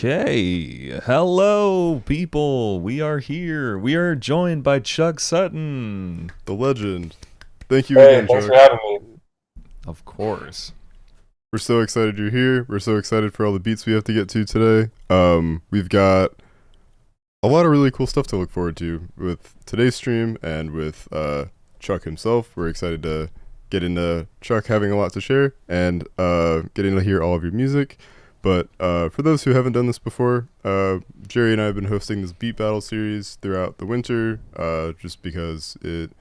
Okay, hello people. We are here. We are joined by Chuck Sutton. The legend. Thank you Hey, again, thanks Chuck. for having me. Of course. We're so excited you're here. We're so excited for all the beats we have to get to today. We've got a lot of really cool stuff to look forward to with today's stream and with Chuck himself. We're excited to get into Chuck having a lot to share and getting to hear all of your music. But for those who haven't done this before, Jerry and I have been hosting this beat battle series throughout the winter just because it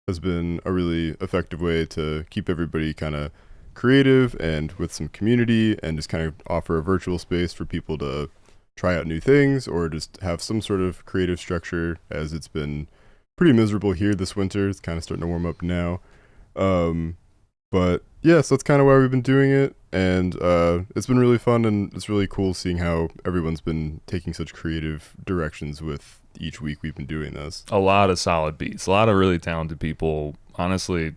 has been a really effective way to keep everybody kind of creative and with some community and just kind of offer a virtual space for people to try out new things or just have some sort of creative structure, as it's been pretty miserable here this winter. It's kind of starting to warm up now. But yeah, so that's kind of why we've been doing it, and it's been really fun, and it's really cool seeing how everyone's been taking such creative directions with each week we've been doing this. A lot of solid beats, a lot of really talented people. Honestly,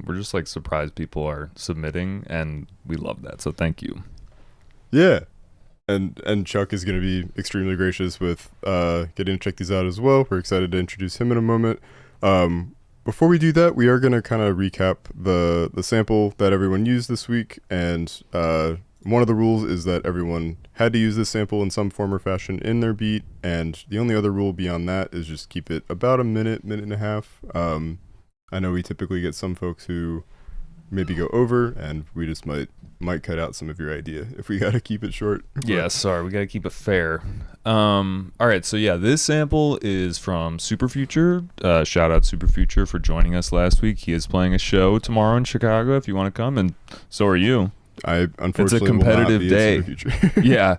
we're just like surprised people are submitting, and we love that. So thank you. Yeah. And Chuck is going to be extremely gracious with getting to check these out as well. We're excited to introduce him in a moment. Before we do that, we are going to kind of recap the sample that everyone used this week. And one of the rules is that everyone had to use this sample in some form or fashion in their beat. And the only other rule beyond that is just keep it about a minute and a half. I know we typically get some folks who maybe go over, and we just might cut out some of your idea if we got to keep it short. Yeah, sorry, we got to keep it fair. All right, so yeah, this sample is from Superfuture. Shout out Superfuture for joining us last week. He is playing a show tomorrow in Chicago if you want to come, and so are you. I unfortunately it's a competitive will not be day. in Superfuture. Yeah,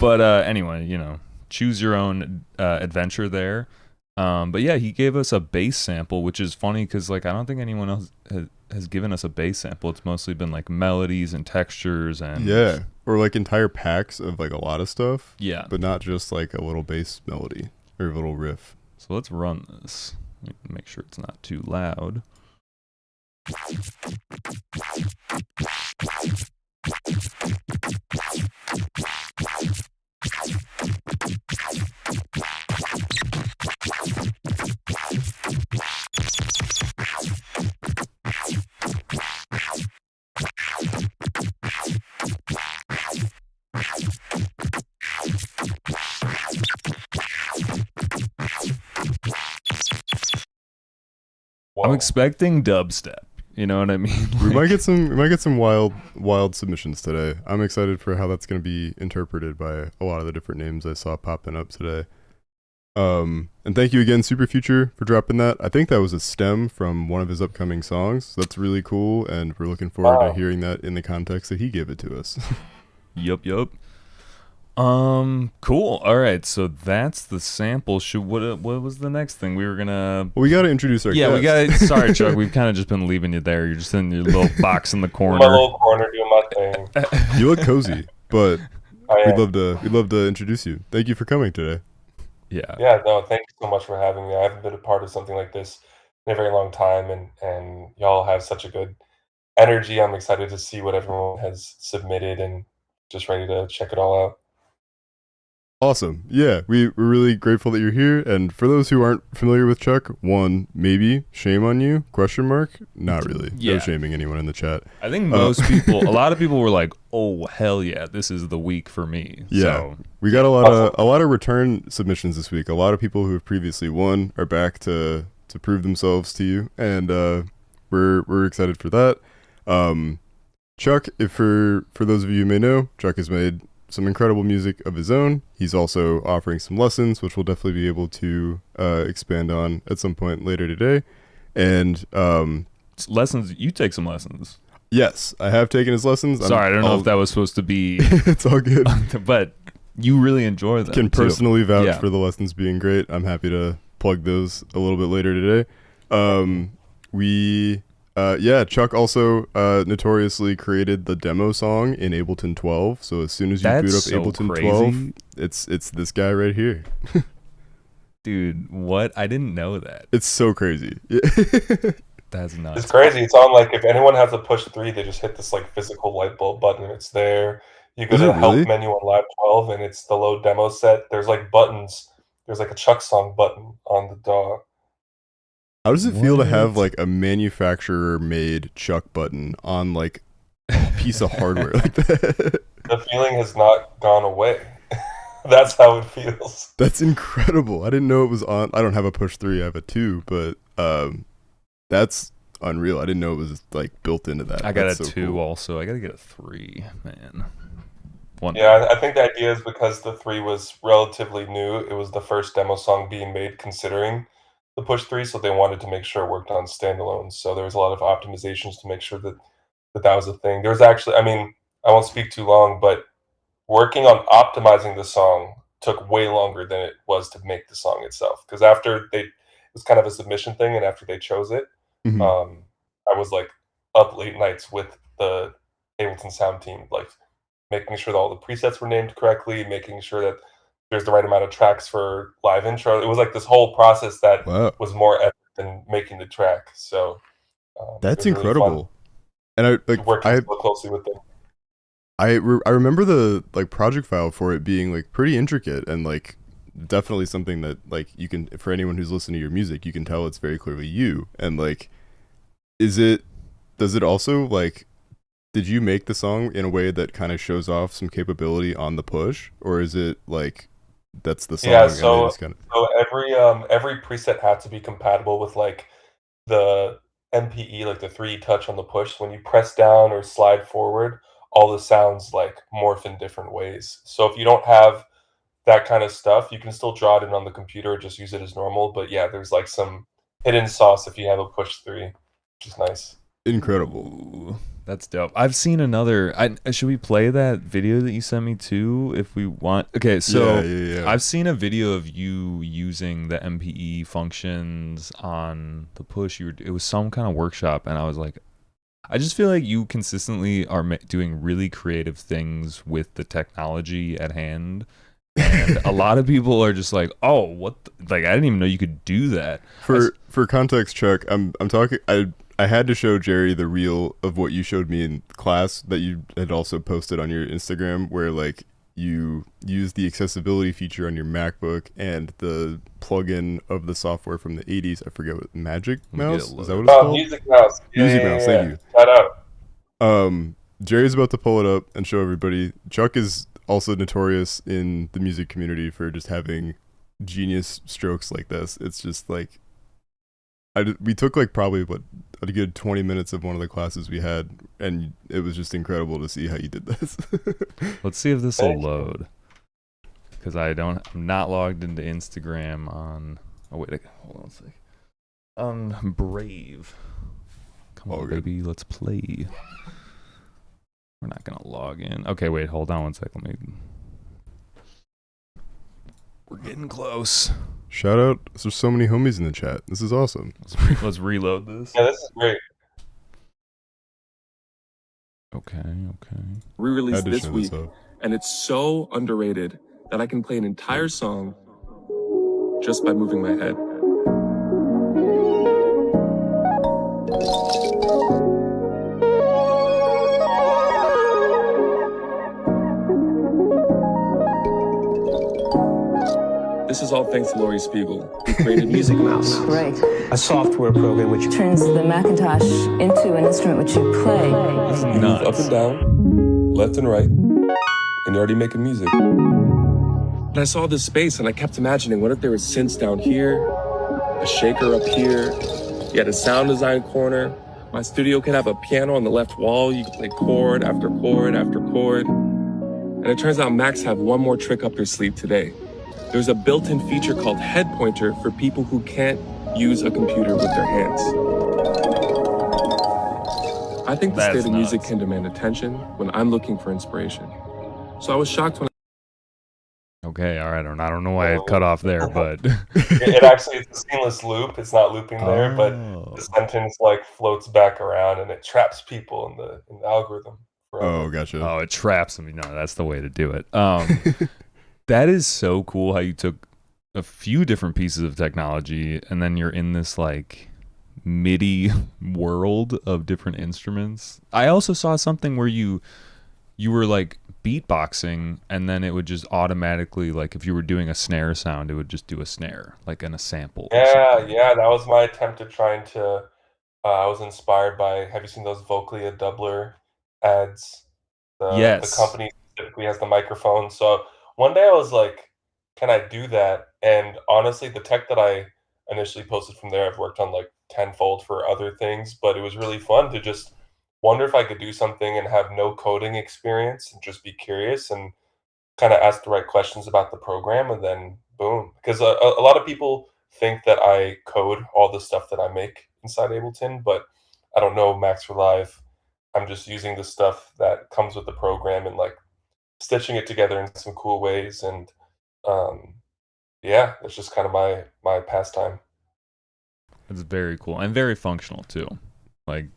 but anyway, choose your own adventure there. But yeah, he gave us a bass sample, which is funny because like I don't think anyone else has given us a bass sample. It's mostly been like melodies and textures and yeah, or like entire packs of like a lot of stuff. Yeah, but not just like a little bass melody or a little riff. So let's run this. Make sure it's not too loud. Whoa. I'm expecting dubstep. You know what I mean? We might get some wild submissions today. I'm excited for how that's going to be interpreted by a lot of the different names I saw popping up today. And thank you again, Superfuture, for dropping that. I think that was a stem from one of his upcoming songs. That's really cool, and we're looking forward to hearing that in the context that he gave it to us. Yup. Cool. All right, so that's the sample. What was the next thing we were gonna? Well, we got to introduce our guest. We got. Sorry, Chuck. We've kind of just been leaving you there. You're just in your little box in the corner. My little corner doing my thing. You look cozy, but we'd love to introduce you. Thank you for coming today. Yeah. Yeah, no, thank you so much for having me. I haven't been a part of something like this in a very long time, and y'all have such a good energy. I'm excited to see what everyone has submitted and just ready to check it all out. Awesome. Yeah, we're really grateful that you're here. And for those who aren't familiar with Chuck, one, maybe shame on you? ? Not really. Yeah. No shaming anyone in the chat. I think most people, a lot of people were like, "Oh hell yeah, this is the week for me." Yeah, So, we got a lot of return submissions this week. A lot of people who have previously won are back to prove themselves to you, and we're excited for that. Chuck, if for those of you who may know, Chuck has made some incredible music of his own. He's also offering some lessons, which we'll definitely be able to expand on at some point later today. And lessons. You take some lessons. yes, I have taken his lessons. Sorry, I don't know if that was supposed to be. It's all good. But you really enjoy them. Can too. personally vouch Yeah. for the lessons being great. I'm happy to plug those a little bit later today. Chuck also notoriously created the demo song in Ableton 12. So as soon as you boot up so Ableton crazy. 12, it's this guy right here. Dude, what? I didn't know that. It's so crazy. That's nuts. It's crazy. It's on like if anyone has a push 3, they just hit this like physical light bulb button and it's there. You go Is to it the help really? menu on Live 12, and it's the load demo set. There's like buttons. There's like a Chuck song button on the DAW. How does it feel to have What? like a manufacturer made Chuck button on like a piece of hardware like that? The feeling has not gone away. That's how it feels. That's incredible. I didn't know it was on. I don't have a push 3, I have a 2, but that's unreal. I didn't know it was like built into that. I got That's a so 2 cool. also. I gotta get a 3, man. One day. Yeah, I think the idea is because the 3 was relatively new, it was the first demo song being made considering the Push 3, so they wanted to make sure it worked on standalone. So there was a lot of optimizations to make sure that that was a thing. There was actually, I mean, I won't speak too long, but working on optimizing the song took way longer than it was to make the song itself. Because after they, it was kind of a submission thing, and after they chose it, Hmm. um, I was like up late nights with the Ableton sound team, like making sure that all the presets were named correctly, making sure that there's the right amount of tracks for live intro. It was like this whole process that Wow, was more effort than making the track. So it that's was really fun incredible. And I like working so closely with them. I remember the like project file for it being like pretty intricate and like definitely something that like you can, for anyone who's listening to your music, you can tell it's very clearly you. And like, is it, does it also like, did you make the song in a way that kind of shows off some capability on the push, or is it like that's the Yeah, song and they just kind of every preset had to be compatible with like the MPE, like the 3D touch on the push. When you press down or slide forward, all the sounds like morph in different ways. So if you don't have that kind of stuff, you can still draw it in on the computer or just use it as normal. But yeah, there's like some hidden sauce if you have a push 3, which is nice. incredible? Ooh, that's dope. I've seen another. Should we play that video that you sent me too if we want? Okay, so Yeah. I've seen a video of you using the MPE functions on the push. It was some kind of workshop, and I was like, I just feel like you consistently are doing really creative things with the technology at hand. And a lot of people are just like, "Oh, what? Like, I didn't even know you could do that." For context, Chuck, I'm talking. I had to show Jerry the reel of what you showed me in class that you had also posted on your Instagram, where like you use the accessibility feature on your MacBook and the plugin of the software from the 80s. I forget what, Magic Let me get it Mouse, is that what loaded it's up. Oh, called? Music Mouse. Music Mouse. Thank you. Shout out. Jerry's about to pull it up and show everybody. Chuck is also notorious in the music community for just having genius strokes like this. It's just like we took like probably what a good 20 minutes of one of the classes we had, and it was just incredible to see how you did this. Let's see if this will Thank you. load. Because I'm not logged into Instagram on. Oh wait, hold on a sec. On Brave. Come All on, good. baby, let's play. We're not gonna log in. Okay, wait, hold on one sec. We're getting close. Shout out! There's so many homies in the chat. This is awesome. Let's reload this. Yeah, this is great. Okay. Re-released Had to this show week, this up. and it's so underrated that I can play an entire song just by moving my head. This is all thanks to Laurie Spiegel, who created Music Mouse. Right. A software program which Turns the Macintosh into an instrument which you play. This is Move nuts. up and down, left and right, and you're already making music. And I saw this space and I kept imagining, what if there was synths down here, a shaker up here, you had a sound design corner, my studio could have a piano on the left wall, you could play chord after chord after chord. And it turns out Macs have one more trick up their sleeve today. There's a built-in feature called Head Pointer for people who can't use a computer with their hands. I think the That's state of music nuts. can demand attention when I'm looking for inspiration. So I was shocked when Okay, all right. I don't know why it cut off there, but It actually it's a seamless loop. It's not looping there, but Oh. the sentence like floats back around and it traps people in the algorithm. forever. Oh, gotcha. Oh, it traps me. No, that's the way to do it. That is so cool how you took a few different pieces of technology and then you're in this like MIDI world of different instruments. I also saw something where you were like beatboxing, and then it would just automatically, like if you were doing a snare sound, it would just do a snare, like in a sample or Yeah, something. yeah, that was my attempt at trying to. I was inspired by. Have you seen those Vocally Doubler ads? The Yes. company typically has the microphone. So one day I was like, "Can I do that?" And honestly, the tech that I initially posted from there, I've worked on like tenfold for other things. But it was really fun to just wonder if I could do something and have no coding experience and just be curious and kind of ask the right questions about the program, and then boom. Because a lot of people think that I code all the stuff that I make inside Ableton, but I don't know Max for Live. I'm just using the stuff that comes with the program and like stitching it together in some cool ways. And um, yeah, it's just kind of my pastime. It's very cool and very functional too. Like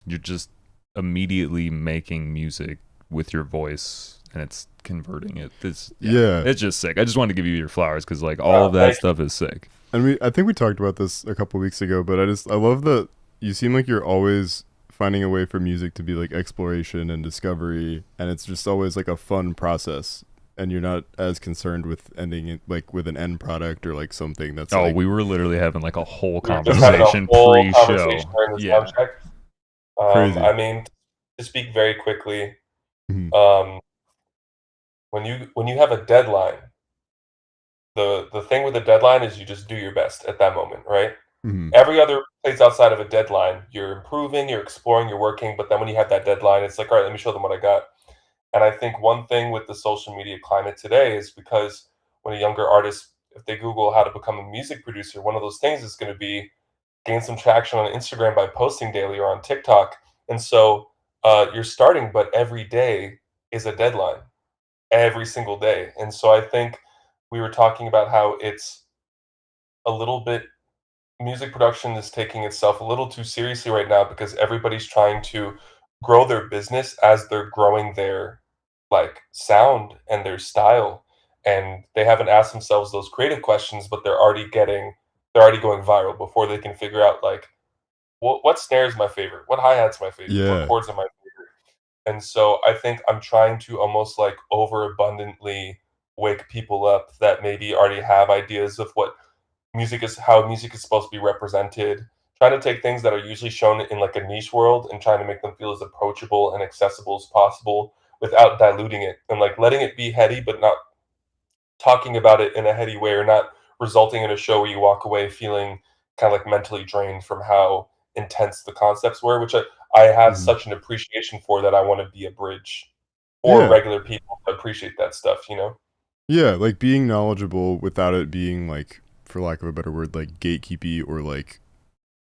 you're just immediately making music with your voice and it's converting it. Yeah. It's just sick. I just wanted to give you your flowers because like all of that Thank stuff is sick. And I think we talked about this a couple weeks ago, but I love that you seem like you're always finding a way for music to be like exploration and discovery, and it's just always like a fun process, and you're not as concerned with ending it like with an end product or like something that's Oh, like, we were literally having like a whole We were just having a conversation whole pre-show. conversation during the Yeah. sound check. Crazy. I mean, to speak very quickly, Mhm. when you have a deadline, the thing with a deadline is you just do your best at that moment, right? Mhm. Every other place outside of a deadline, you're improving, you're exploring, you're working, but then when you have that deadline, it's like, all right, let me show them what I got. And I think one thing with the social media climate today is because when a younger artist, if they Google how to become a music producer, one of those things is going to be gain some traction on Instagram by posting daily or on TikTok. And so you're starting, but every day is a deadline, every single day. And so I think we were talking about how it's a little bit music production is taking itself a little too seriously right now because everybody's trying to grow their business as they're growing their like sound and their style, and they haven't asked themselves those creative questions, but they're already going viral before they can figure out like what snare is my favorite, what hi-hat's my favorite, what Yeah. chords are my favorite. And so I think I'm trying to almost like overabundantly wake people up that maybe already have ideas of what music is, how music is supposed to be represented, trying to take things that are usually shown in like a niche world and trying to make them feel as approachable and accessible as possible without diluting it and like letting it be heady but not talking about it in a heady way or not resulting in a show where you walk away feeling kind of like mentally drained from how intense the concepts were, which I have Mhm. such an appreciation for, that I want to be a bridge for Yeah. regular people to appreciate that stuff, you know? Yeah, like being knowledgeable without it being like, for lack of a better word, like gatekeepy or like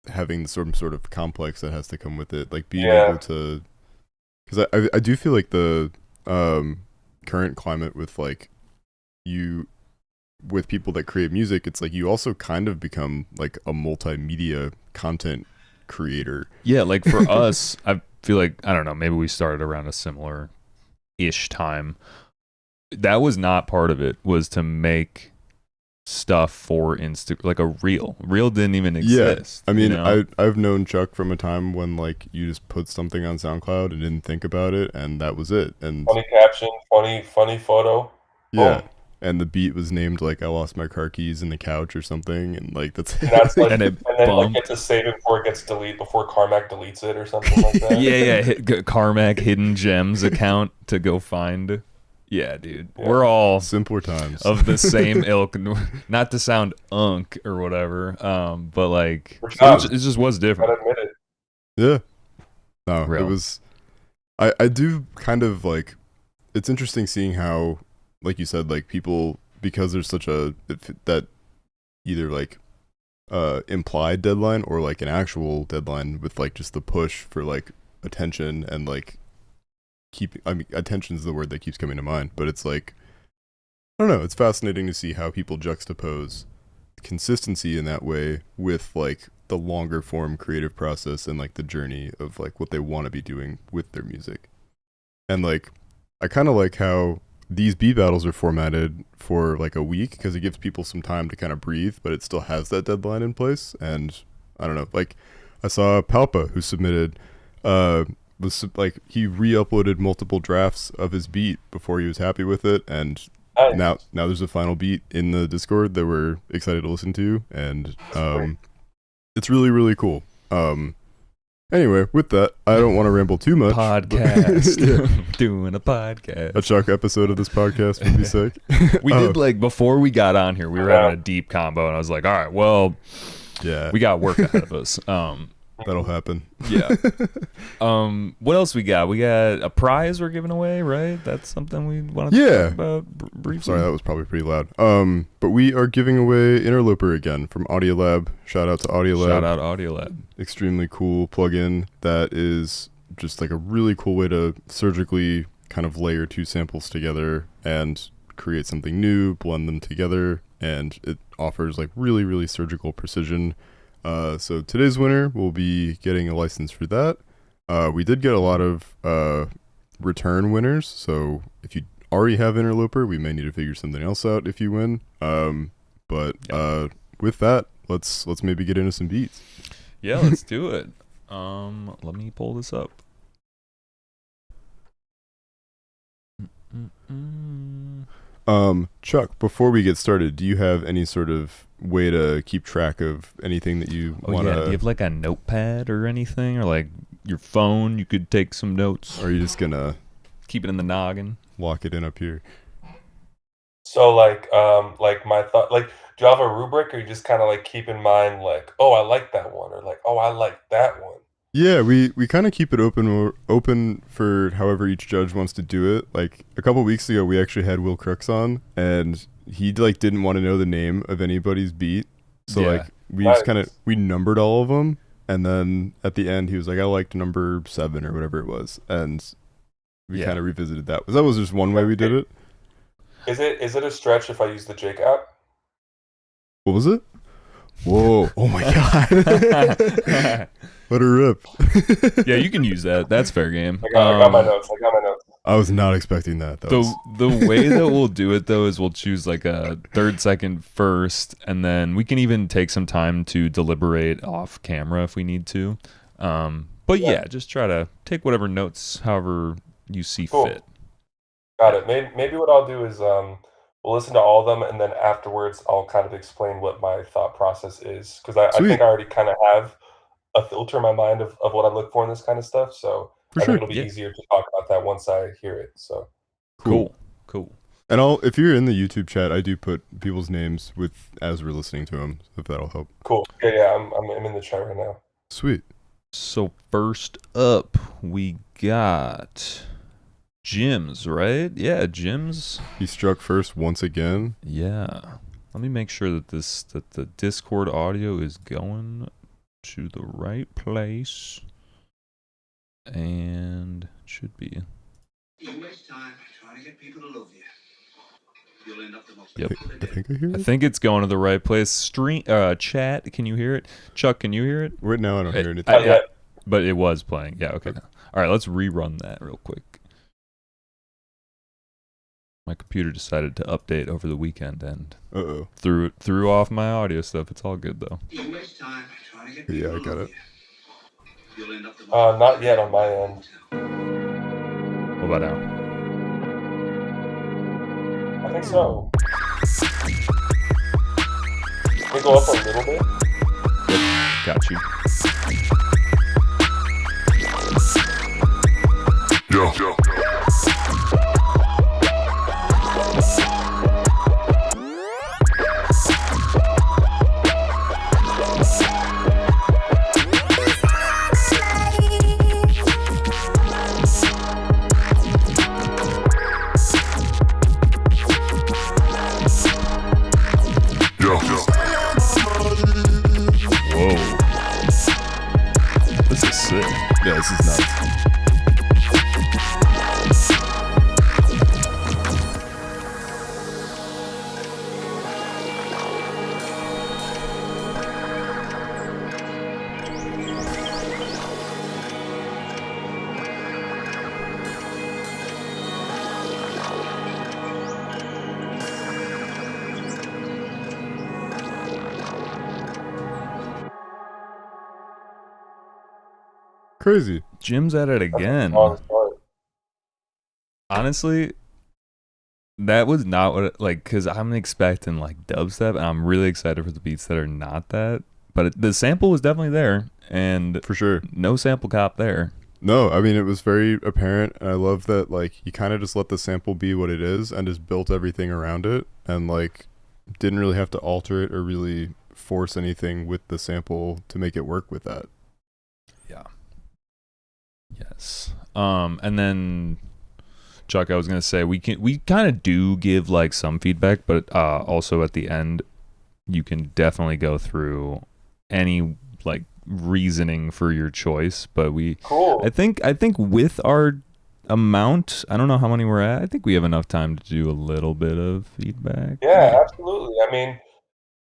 having some sort of complex that has to come with it. Like being able Yeah. to, because I do feel like the current climate with like you with people that create music, it's like you also kind of become like a multimedia content creator. Yeah, like for us, I feel like, I don't know, maybe we started around a similar ish time. That was not part of it, was to make stuff for Insta, like a reel. Reel didn't even exist. I mean, you know? I've known Chuck from a time when like you just put something on SoundCloud and didn't think about it, and that was it. And Funny caption, funny photo. yeah, Boom. and the beat was named like "I lost my car keys in the couch" or something, and like that's And that's like, And and it then like bumped. get to save it before it gets deleted, before Carmack deletes it or something like that. Yeah. Carmack Hidden Gems account to go find. Yeah, dude. Yeah. We're all simpler times. of the same ilk. Not to sound unk or whatever, but like We're it not. just was Gotta different. admit it. Yeah, no, it Real. was. I do kind of like. It's interesting seeing how, like you said, like people, because there's such a that either like implied deadline or like an actual deadline with like just the push for like attention and like I mean, attention is the word that keeps coming to mind, but it's like, I don't know, it's fascinating to see how people juxtapose consistency in that way with like the longer form creative process and like the journey of like what they want to be doing with their music. And like I kind of like how these beat battles are formatted for like a week because it gives people some time to kind of breathe, but it still has that deadline in place. And I don't know, like I saw Palpa who submitted was like he re-uploaded multiple drafts of his beat before he was happy with it, and Nice. now there's a final beat in the Discord that we're excited to listen to, and it's really, really cool. Anyway, with that, I don't want to ramble too much. Podcast. Yeah. Doing a podcast. A Chuck episode of this podcast would be sick. We did, like, before we got on here, we were having a deep combo, and I was like, all right, well, Yeah, we got work ahead of us. that'll happen. Yeah. What else we got? We got a prize we're giving away, right? That's something we want to talk about briefly. Sorry, that was probably pretty loud. But we are giving away Interloper again from Audiolab. Shout out to Audiolab. Shout out Audiolab. Extremely cool plugin that is just like a really cool way to surgically kind of layer two samples together and create something new, blend them together, and it offers like really, really surgical precision. So today's winner will be getting a license for that. We did get a lot of return winners, so if you already have Interloper, we may need to figure something else out if you win. But with that, let's maybe get into some beats. Yeah, let's do it. Let me pull this up. Chuck, before we get started, do you have any sort of way to keep track of anything that you want to... Do you have like a notepad or anything, or like your phone? You could take some notes. Or are you just gonna Keep it in the noggin. lock it in up here? So like my thought, like, do you have a rubric, or you just kind of like keep in mind like, oh, I like that one, or like, oh, I like that one? Yeah, we kind of keep it open for however each judge wants to do it. Like a couple weeks ago, we actually had Will Crooks on, and he like didn't want to know the name of anybody's beat, so Yeah. like we just kind of we numbered all of them, and then at the end he was like, I liked number 7 or whatever it was, and we kind of revisited that. That was just one way we did it. Is it a stretch if I use the Jake app? What was it? Whoa! Oh my god! Let her rip. Yeah, you can use that. That's fair game. I got my notes. I was not expecting that. The way that we'll do it though is we'll choose like a 3rd, 2nd, 1st, and then we can even take some time to deliberate off camera if we need to. But yeah, just try to take whatever notes, however you see fit. Got it. Maybe what I'll do is we'll listen to all of them, and then afterwards I'll kind of explain what my thought process is, because I think I already kind of have a filter in my mind of what I look for in this kind of stuff. So I think it'll be easier to talk about that once I hear it. So Cool. And if you're in the YouTube chat, I do put people's names as we're listening to them, if that'll help. Cool. Yeah. I'm in the chat right now. Sweet. So first up, we got Jim's, right? Yeah, Jim's. He struck first once again. Yeah. Let me make sure that the Discord audio is going to the right place. And it should be. You waste time trying to get people to love you. You'll end up the most Yep. I think I hear I it. think it's going to the right place. Chat, can you hear it? Chuck, can you hear it? Right now I don't hear anything. Not yet. But it was playing. Yeah, okay. All right, let's rerun that real quick. My computer decided to update over the weekend and Uh-oh. threw off my audio stuff. It's all good though. You waste time trying to get Yeah, people I to got love it. you. You'll end up the most Not yet on my end. What about now? I think so. Can we go up a little bit? Got you. Yo. Whoa. This is sick. Yeah, this is nuts. Crazy. Jim's at it again. Long story. Honestly, that was not what because I'm expecting like dubstep, and I'm really excited for the beats that are not that. But the sample was definitely there, and For sure. no sample cop there. No, I mean, it was very apparent. And I love that, like, he kind of just let the sample be what it is and just built everything around it, and, like, didn't really have to alter it or really force anything with the sample to make it work with that. Yeah. Yes. And then Chuck, I was gonna say we kind of do give like some feedback, but also at the end you can definitely go through any like reasoning for your choice. But Cool. I think with our amount, I don't know how many we're at. I think we have enough time to do a little bit of feedback. Yeah, absolutely. I mean,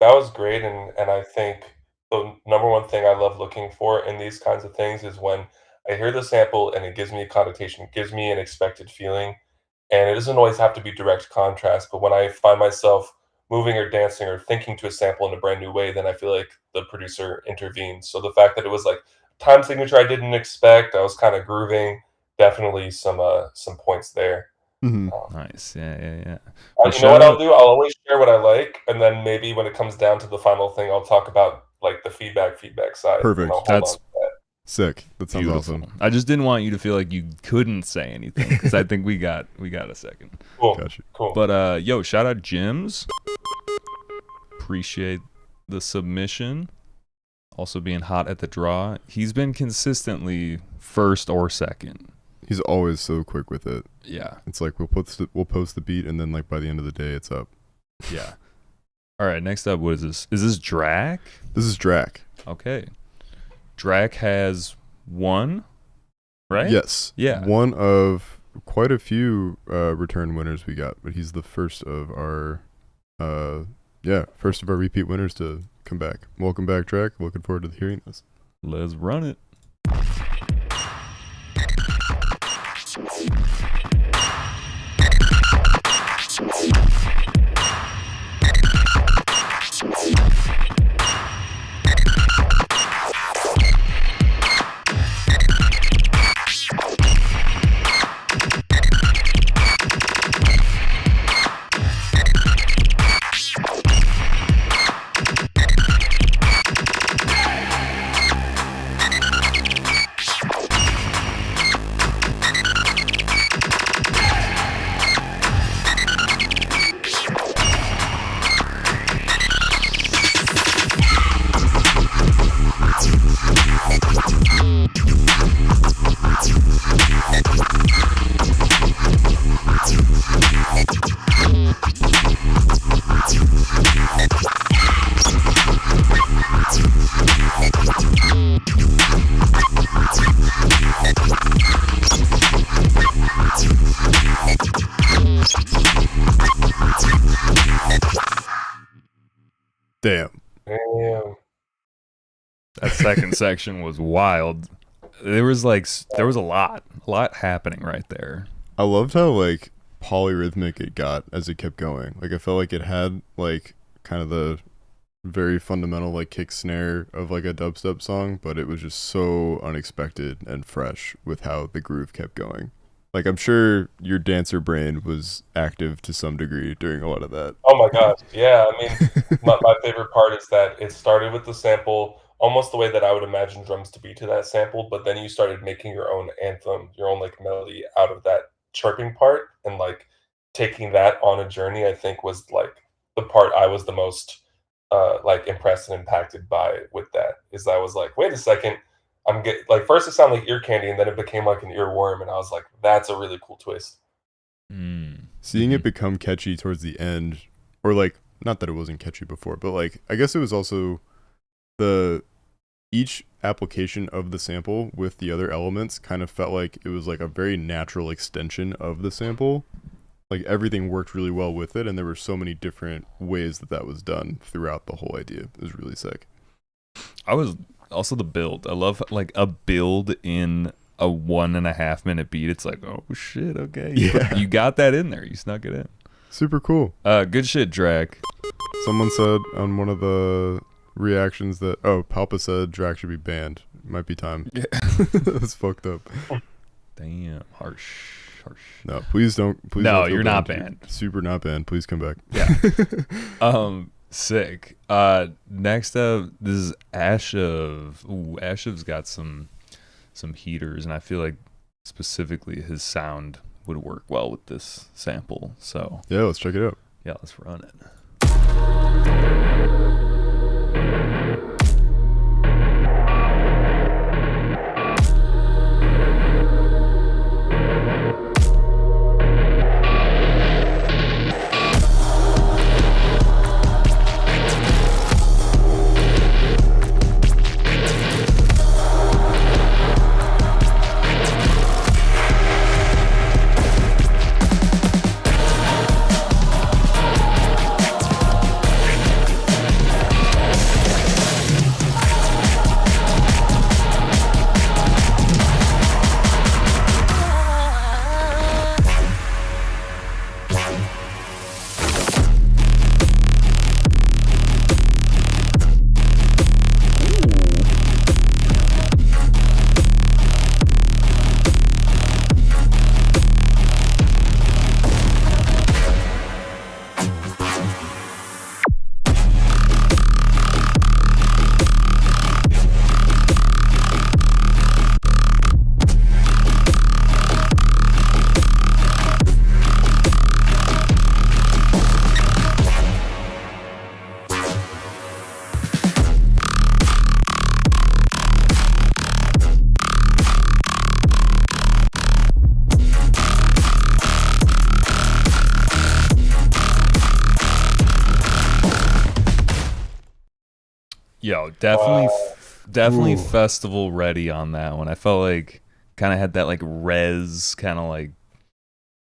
that was great, and I think the number one thing I love looking for in these kinds of things is when I hear the sample and it gives me a connotation, gives me an expected feeling, and it doesn't always have to be direct contrast, but when I find myself moving or dancing or thinking to a sample in a brand new way, then I feel like the producer intervened. So the fact that it was like time signature I didn't expect, I was kind of grooving, definitely some points there. Mm-hmm. Nice. Yeah. You know what I'll do? I'll always share what I like, and then maybe when it comes down to the final thing, I'll talk about like the feedback side. Perfect. And I'll hold That's on to that. Sick. That sounds beautiful. awesome. I just didn't want you to feel like you couldn't say anything because I think we got a second. Cool. Gotcha. Cool. But yo, shout out Jims. Appreciate the submission. Also being hot at the draw. He's been consistently first or second. He's always so quick with it. Yeah. It's like we'll post the beat, and then like by the end of the day, it's up. Yeah. All right, next up, what is this? Is this Drac? This is Drac. Okay. Drac has one, right? Yes. Yeah. One of quite a few return winners we got, but he's the first of our repeat winners to come back. Welcome back, Drac. Looking forward to hearing this. Let's run it. Damn. Damn. That second section was wild. There was a lot happening right there. I loved how like polyrhythmic it got as it kept going. Like I felt like it had like kind of the very fundamental like kick snare of like a dubstep song, but it was just so unexpected and fresh with how the groove kept going. Like I'm sure your dancer brain was active to some degree during a lot of that. Oh my gosh. Yeah. I mean, my favorite part is that it started with the sample, almost the way that I would imagine drums to be to that sample, but then you started making your own anthem, your own like melody out of that chirping part, and like taking that on a journey, I think was like the part I was the most like impressed and impacted by with that. Is I was like, wait a second, I'm get like first it sounded like ear candy, and then it became like an earworm, and I was like, that's a really cool twist. Seeing it become catchy towards the end, or like not that it wasn't catchy before, but like I guess it was also each application of the sample with the other elements kind of felt like it was like a very natural extension of the sample. Like everything worked really well with it, and there were so many different ways that was done throughout the whole idea. It was really sick. I was also the build. I love like a build in a 1.5 minute beat. It's like, oh shit, okay. You got that in there. You snuck it in. Super cool. Good shit, Drac. Someone said on one of the reactions that Palpa said Drac should be banned. might be time. Yeah. That's fucked up. Damn, harsh. No, please don't. Please No, don't feel you're not bad. banned. You're super not banned. Please come back. Yeah. Sick. Next up, this is Ashev. Ooh, Ashev's got some heaters, and I feel like specifically his sound would work well with this sample. So Yeah, let's check it out. yeah, let's run it. Yo, definitely festival ready on that one. I felt like kind of had that like res kind of like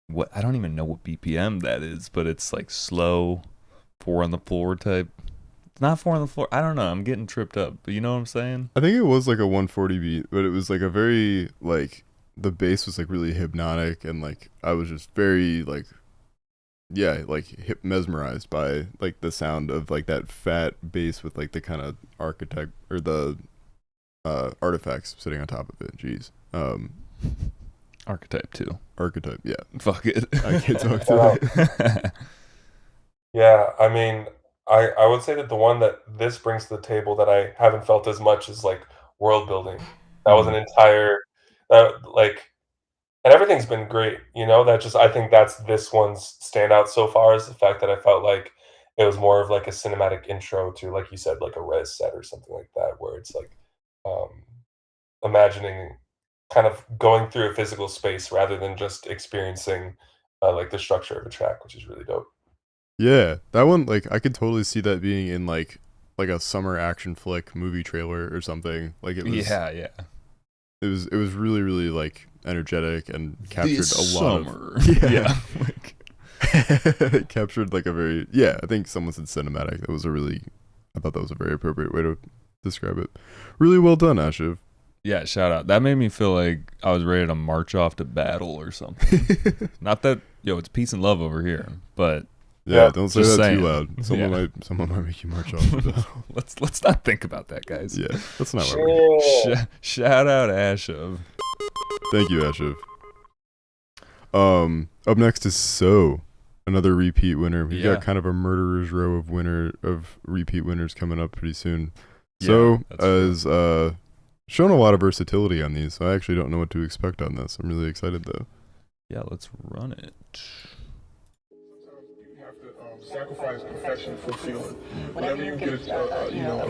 what I don't even know what BPM that is, but it's like slow 4 on the floor type. It's not 4 on the floor. I don't know. I'm getting tripped up, but you know what I'm saying? I think it was like a 140 beat, but it was like a very like the bass was like really hypnotic, and like I was just very like mesmerized by like the sound of like that fat bass with like the kind of architect or the artifacts sitting on top of it. Jeez. Archetype too. Archetype, yeah. Fuck it. I can't talk to Yeah, I mean, I would say that the one that this brings to the table that I haven't felt as much is like world building. That was an entire and everything's been great, you know. That just I think that's this one's standout so far is the fact that I felt like it was more of like a cinematic intro to, like you said, like a res set or something like that, where it's like imagining kind of going through a physical space rather than just experiencing like the structure of a track, which is really dope. Yeah, that one, like I could totally see that being in like a summer action flick movie trailer or something. Like it was yeah. It was really really like energetic and captured This a lot summer. of Yeah. it captured like a very I think someone said cinematic. That was I thought that was a very appropriate way to describe it. Really well done, Ashiv. Yeah, shout out. That made me feel like I was ready to march off to battle or something. Not that it's peace and love over here, but yeah, don't say just that saying. too loud. Someone might make you march off. let's not think about that, guys. Yeah, that's not what we're doing. Shout out Ashev. Thank you, Ashiv. Up next is another repeat winner. We got kind of a murderer's row of repeat winners coming up pretty soon. Has shown a lot of versatility on these, so I actually don't know what to expect on this. I'm really excited though. Yeah, let's run it. Sacrifice perfection for feeling. Whenever you get a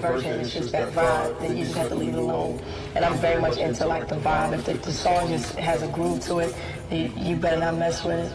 version, it's just that vibe, then you just have to leave it alone. And I'm very much into like the vibe. If the song just has a groove to it, you better not mess with it.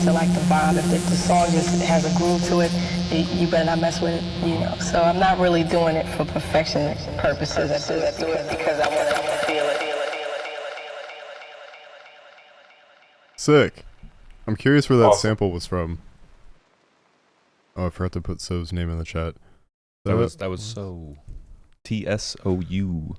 into like the vibe. If the song just has a groove to it, you better not mess with it, you know. So I'm not really doing it for perfection purposes. I do it because I want to feel it. Sick. I'm curious where that Awesome. sample was from. Oh, I forgot to put So's name in the chat. That was so TSOU.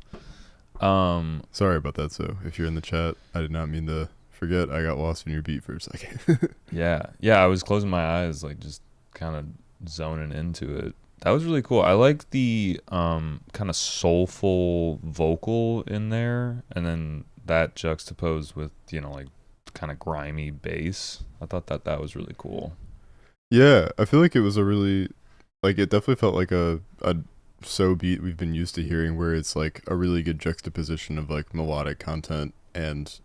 Sorry about that, So. If you're in the chat, I did not mean to forget. I got lost in your beat for a second. Yeah, I was closing my eyes, like just kind of zoning into it. That was really cool. I like the kind of soulful vocal in there, and then that juxtaposed with, you know, like kind of grimy bass. I thought that was really cool. Yeah, I feel like it was a really, like, it definitely felt like a So beat we've been used to hearing, where it's like a really good juxtaposition of like melodic content and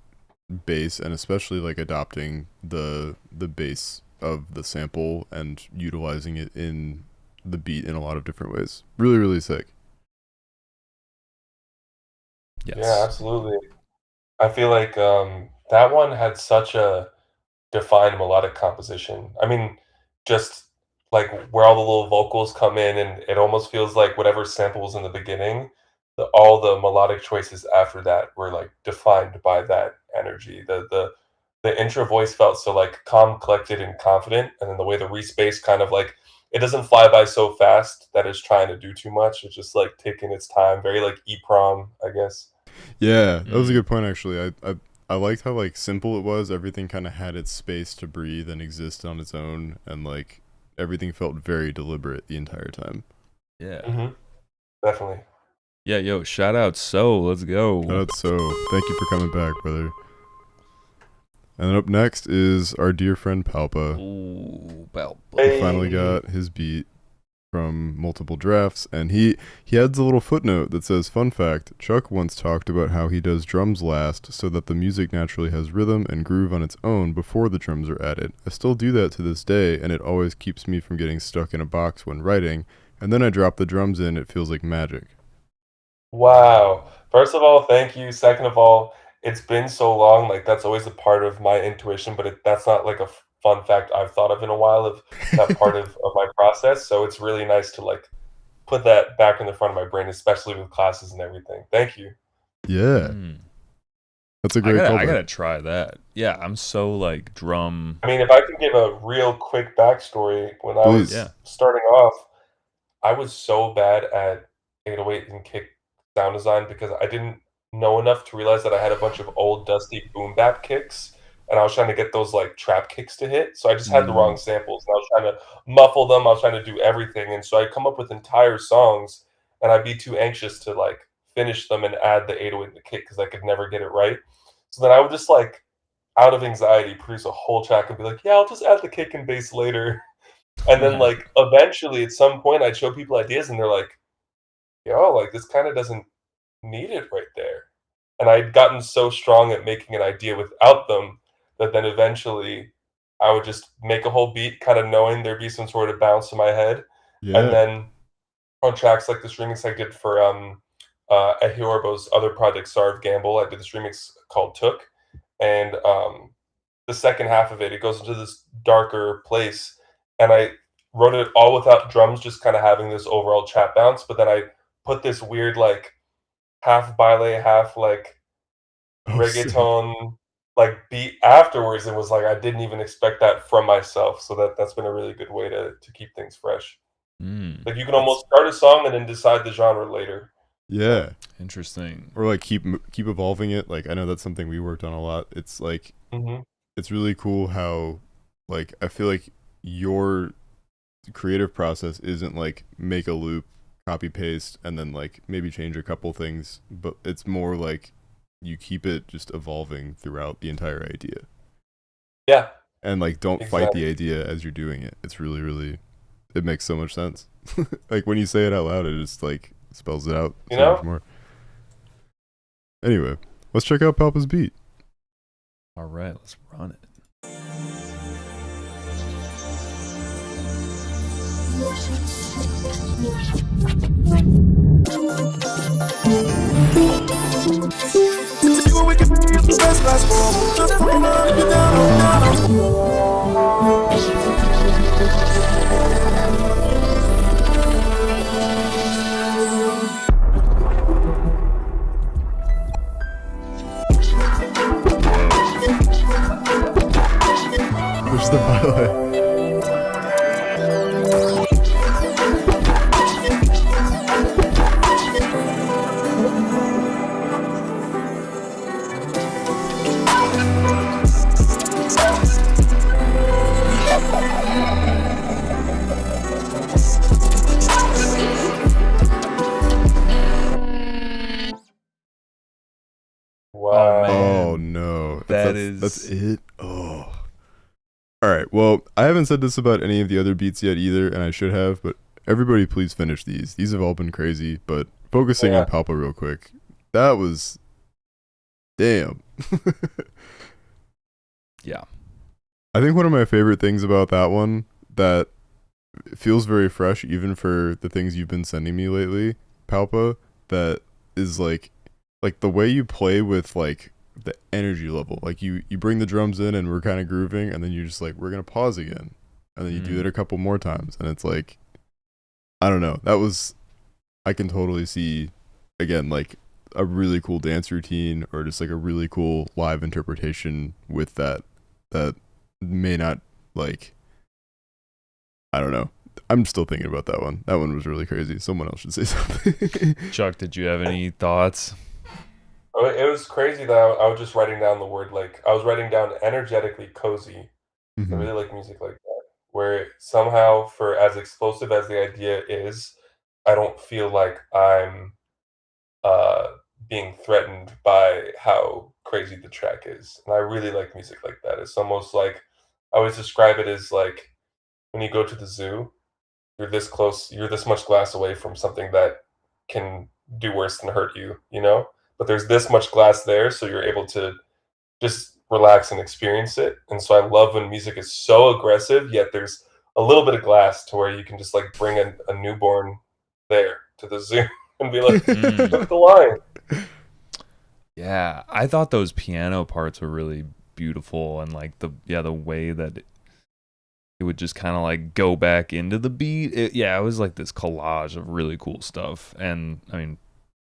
bass, and especially like adopting the bass of the sample and utilizing it in the beat in a lot of different ways. Really, really sick. Yes. Yeah, absolutely. I feel like that one had such a defined melodic composition. I mean, just like where all the little vocals come in, and it almost feels like whatever sample was in the beginning, all the melodic choices after that were like defined by that energy. The intro voice felt so like calm, collected, and confident, and then the way the respace kind of like it doesn't fly by so fast that it's trying to do too much. It's just like taking its time, very like EPROM, I guess. Yeah, that was a good point actually. I liked how like simple it was. Everything kind of had its space to breathe and exist on its own, and like everything felt very deliberate the entire time. Yeah. Definitely. Yeah, yo, shout out So, let's go. Shout out So. Thank you for coming back, brother. And then up next is our dear friend Palpa. Ooh, Palpa. He finally got his beat from multiple drafts, and he adds a little footnote that says, fun fact, Chuck once talked about how he does drums last so that the music naturally has rhythm and groove on its own before the drums are added. I still do that to this day, and it always keeps me from getting stuck in a box when writing, and then I drop the drums in, it feels like magic. Wow. First of all, thank you. Second of all, it's been so long. Like that's always a part of my intuition, but that's not like a fun fact I've thought of in a while of that part of my process. So it's really nice to like put that back in the front of my brain, especially with classes and everything. Thank you. Yeah. That's a great I gotta try that. Yeah, I'm so like drum. I mean, if I can give a real quick backstory, when I was starting off, I was so bad at 808 and kick sound design because I didn't know enough to realize that I had a bunch of old dusty boom bap kicks, and I was trying to get those like trap kicks to hit. So I just had the wrong samples, and I was trying to muffle them. I was trying to do everything, and so I'd come up with entire songs, and I'd be too anxious to like finish them and add the 808 and the kick because I could never get it right. So then I would just like, out of anxiety, produce a whole track and be like, yeah, I'll just add the kick and bass later. And then like eventually at some point I'd show people ideas and they're like, yo, like this kind of doesn't need it right there. And I'd gotten so strong at making an idea without them that then eventually I would just make a whole beat kind of knowing there'd be some sort of bounce in my head. Yeah. And then on tracks like this remix I did for Ehi Orbo's other project, Sarv Gamble, I did this remix called Took. And the second half of it, it goes into this darker place. And I wrote it all without drums, just kind of having this overall chat bounce. But then I put this weird, like, half baile, half, like, reggaeton, like, beat afterwards. And was like, I didn't even expect that from myself. So that's been a really good way to keep things fresh. Like, you can almost start a song and then decide the genre later. Yeah. Interesting. Or like keep evolving it. Like I know that's something we worked on a lot. It's like it's really cool how like I feel like your creative process isn't like make a loop, copy paste, and then like maybe change a couple things, but it's more like you keep it just evolving throughout the entire idea. Yeah. And like don't fight the idea as you're doing it. It's really, really it makes so much sense. Like when you say it out loud, it just like spells it out so much more. Anyway, let's check out Palpa's beat. All right, let's run it. Oh Wow. Oh man, no, that that's is it. Oh. All right. Well, I haven't said this about any of the other beats yet either, and I should have. But everybody, please finish these. These have all been crazy. But focusing Yeah. on Palpa real quick, that was damn. yeah. I think one of my favorite things about that one that feels very fresh, even for the things you've been sending me lately, Palpa, that is like the way you play with like the energy level. Like you bring the drums in and we're kind of grooving, and then you're just like, we're gonna pause again, and then you do it a couple more times, and it's like, I don't know. That was, I can totally see again like a really cool dance routine or just like a really cool live interpretation with that may not like, I don't know. I'm still thinking about that one. That one was really crazy. Someone else should say something. Chuck, did you have any thoughts? Oh, it was crazy that I was just writing down the word, like, I was writing down energetically cozy. I Mhm. really like music like that, where somehow, for as explosive as the idea is, I don't feel like I'm uh, being threatened by how crazy the track is. And I really like music like that. It's almost like I always describe it as like when you go to the zoo, you're this close, you're this much glass away from something that can do worse than hurt you, you know? But there's this much glass there, so you're able to just relax and experience it. And so I love when music is so aggressive, yet there's a little bit of glass to where you can just like bring a newborn there to the zoo and be like, look at the line. Yeah, I thought those piano parts were really beautiful, and like the way that it would just kind of like go back into the beat. It was like this collage of really cool stuff, and I mean,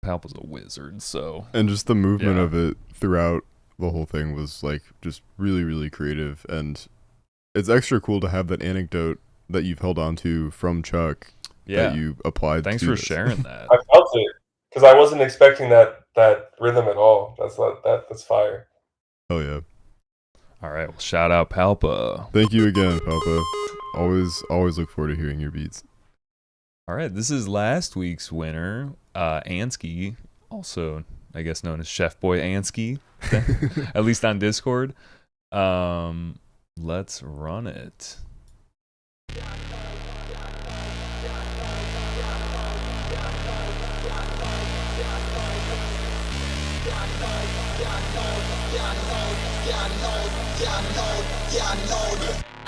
Palp was a wizard, so And just the movement Yeah. of it throughout the whole thing was like just really, really creative. And it's extra cool to have that anecdote that you've held on to from Chuck yeah. that you applied Thanks to for this. sharing that. I felt it because I wasn't expecting that rhythm at all. That's fire. Oh yeah. All right, well, shout out Palpa. Thank you again, Papa. Always look forward to hearing your beats. All right, this is last week's winner, Ansky, also I guess known as Chef Boy Ansky, at least on Discord. Let's run it.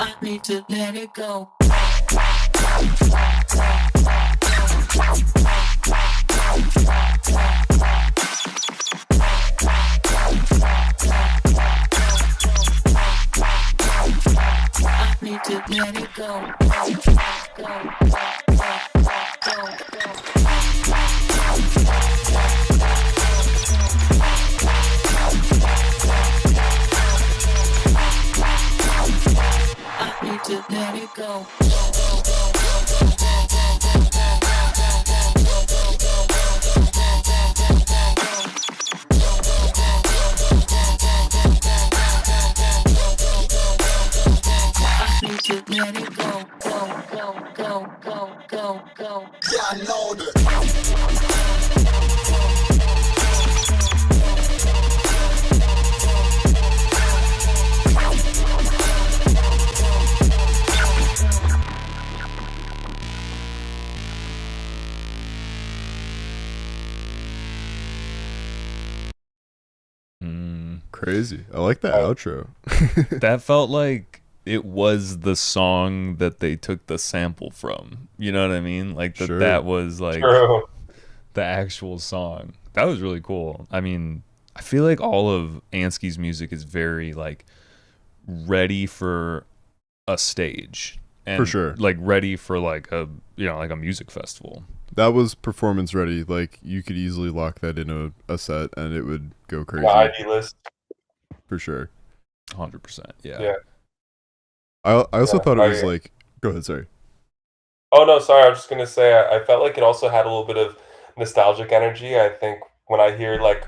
I need to let it go. I need to let it go. I need to let it go. I need to let it go. Go. Yeah, I know that. Crazy. I like that outro. That felt like it was the song that they took the sample from. You know what I mean? Like Sure. that was like True. the actual song. That was really cool. I mean, I feel like all of Ansky's music is very like ready for a stage. And For sure. like ready for like a like a music festival. That was performance ready. Like you could easily lock that in a set and it would go crazy. The ID list. For sure. 100%. Yeah. Yeah. I also Yeah, thought it I was agree. like, go ahead, sorry. Oh no, sorry. I was just gonna say I felt like it also had a little bit of nostalgic energy. I think when I hear like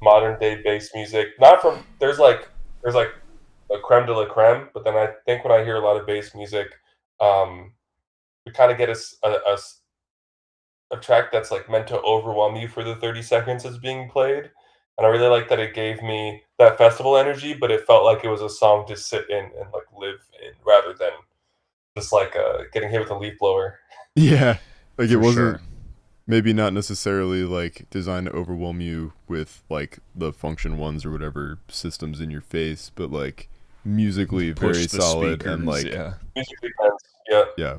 modern day bass music, not from there's like a creme de la creme, but then I think when I hear a lot of bass music, we kind of get a track that's like meant to overwhelm you for the 30 seconds it's being played, and I really like that it gave me that festival energy, but it felt like it was a song to sit in and like live in rather than just like getting hit with a leaf blower. Yeah, like it For wasn't sure. maybe not necessarily like designed to overwhelm you with like the function ones or whatever systems in your face, but like musically very Push the solid speakers, and like yeah. Musically dense, yeah. yeah.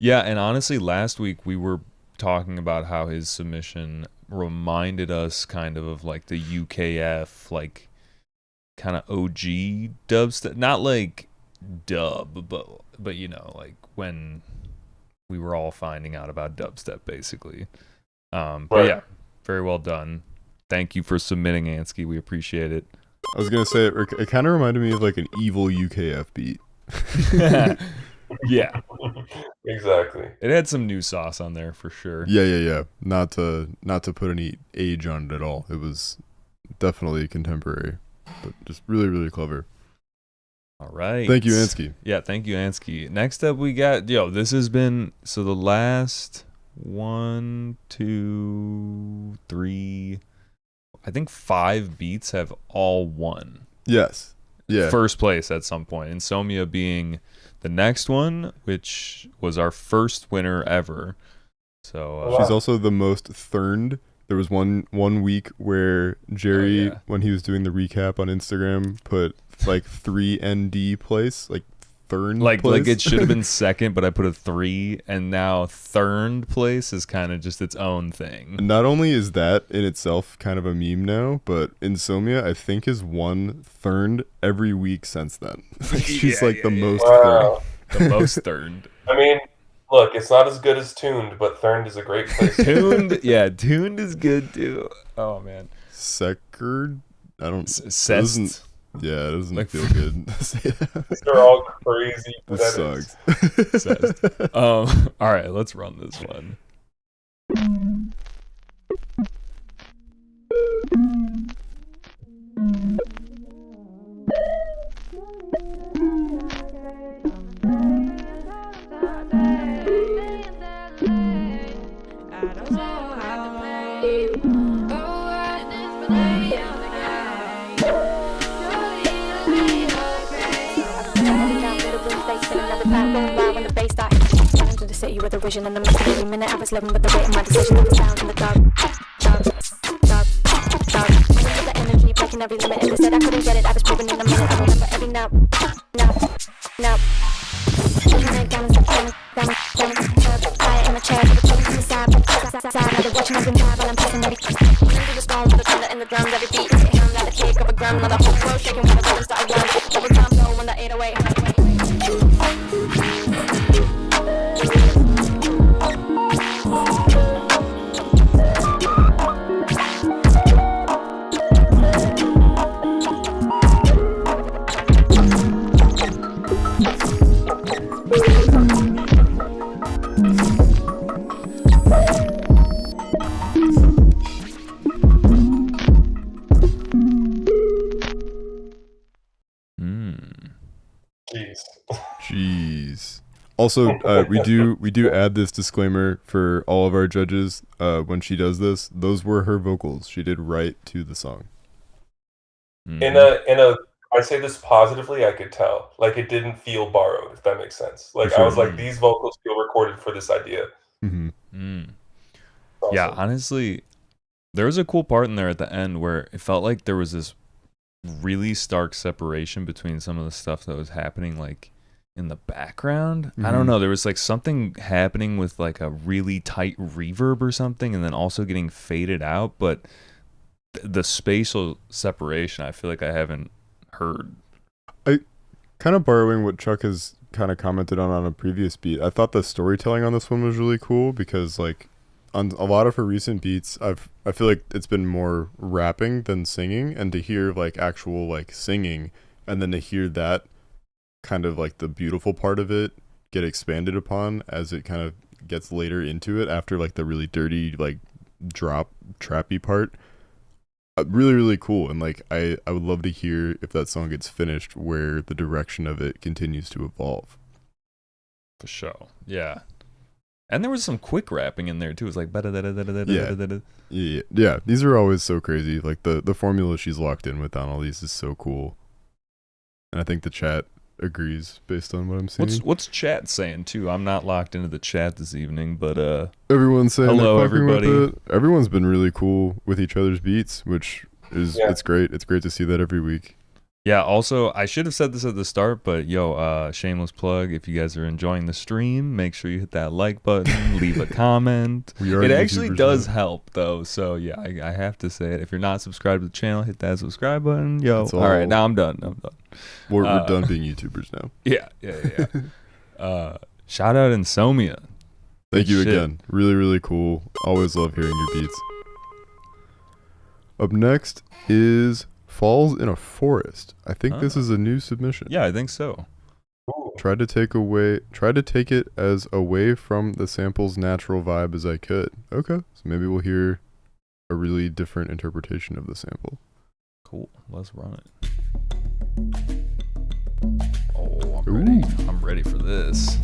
Yeah, and honestly, last week we were talking about how his submission reminded us kind of like the UKF, like kind of OG dubstep, not like dub, but you know, like when we were all finding out about dubstep, basically. But Right. yeah, very well done. Thank you for submitting, Ansky. We appreciate it. I was gonna say it kind of reminded me of like an evil UKF beat. Yeah, Exactly. it had some new sauce on there for sure. Yeah. Not to put any age on it at all. It was definitely contemporary, but just really clever. All right. Thank you, Ansky. Yeah, thank you, Ansky. Next up, we got this has been the last 1, 2, 3, I think 5 beats have all won. Yes. Yeah. First place at some point. Insomnia being the next one, which was our first winner ever. So she's also the most thurned. There was one week where Jerry, when he was doing the recap on Instagram, put like 3 ND place, like thurned like place. it should have been second, but I put a 3, and now thurned place is kind of just its own thing. Not only is that in itself kind of a meme now, but Insomnia, I think, is won thurned every week since then. She's the most Wow. thurned. The most thurned. I mean, look, it's not as good as Tuned, but Thurned is a great place. Tuned is good too. Oh man. Secured? I don't. Sest. Yeah, it doesn't feel good to say that. These are all crazy. This sucks. All right, let's run this one. You were the vision and the message every minute I was living with the weight of my decision of the sound in the dark. The energy breaking every limit and they said I couldn't get it. I was proving in a minute. I remember every now. I am a chair with a choke to the side. Now they're watching every move while I'm pressing ready. Through the storm with the thunder and the drums. Every beat is hitting like the kick of a drum. Now the whole world shaking when the rhythm started running. Every time low when the 808. Jeez. Also, we do add this disclaimer for all of our judges. When she does this, those were her vocals. She did write to the song. In a, I say this positively. I could tell, like it didn't feel borrowed. If that makes sense. Like For sure. I was like, these vocals feel recorded for this idea. Mm-hmm. Awesome. Yeah, honestly, there was a cool part in there at the end where it felt like there was this really stark separation between some of the stuff that was happening, like in the background. I don't know. There was like something happening with like a really tight reverb or something, and then also getting faded out. But the spatial separation, I feel like I haven't heard. Kind of borrowing what Chuck has kind of commented on a previous beat. I thought the storytelling on this one was really cool because like on a lot of her recent beats, I feel like it's been more rapping than singing, and to hear like actual like singing, and then to hear that kind of like the beautiful part of it get expanded upon as it kind of gets later into it after like the really dirty like drop trappy part. Really cool, and like I would love to hear if that song gets finished where the direction of it continues to evolve. For sure. Yeah. And there was some quick rapping in there too. It was like Yeah. These are always so crazy. Like the formula she's locked in with on all these is so cool. And I think the chat agrees based on what I'm seeing. What's chat saying too? I'm not locked into the chat this evening, but everyone's saying hello they're fucking everybody. with it. Everyone's been really cool with each other's beats, which is it's great. It's great to see that every week. Yeah, also, I should have said this at the start, but shameless plug. If you guys are enjoying the stream, make sure you hit that like button, leave a comment. It actually does help, though. So, yeah, I have to say it. If you're not subscribed to the channel, hit that subscribe button. All right, now I'm done. We're done being YouTubers now. Yeah. Shout out Insomnia. Thank you again. Really, really cool. Always love hearing your beats. Up next is Falls in a Forest. I think this is a new submission. Yeah, I think so. Tried to take it as away from the sample's natural vibe as I could. Okay, so maybe we'll hear a really different interpretation of the sample. Cool. Let's run it. Oh, I'm ready. I'm ready for this.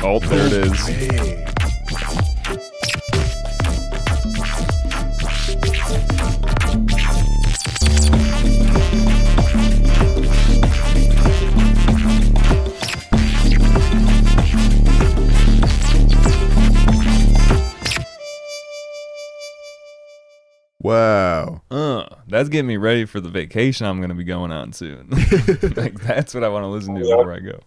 Oh, there it is. Wow. That's getting me ready for the vacation I'm going to be going on soon. Like, that's what I want to listen to before I go.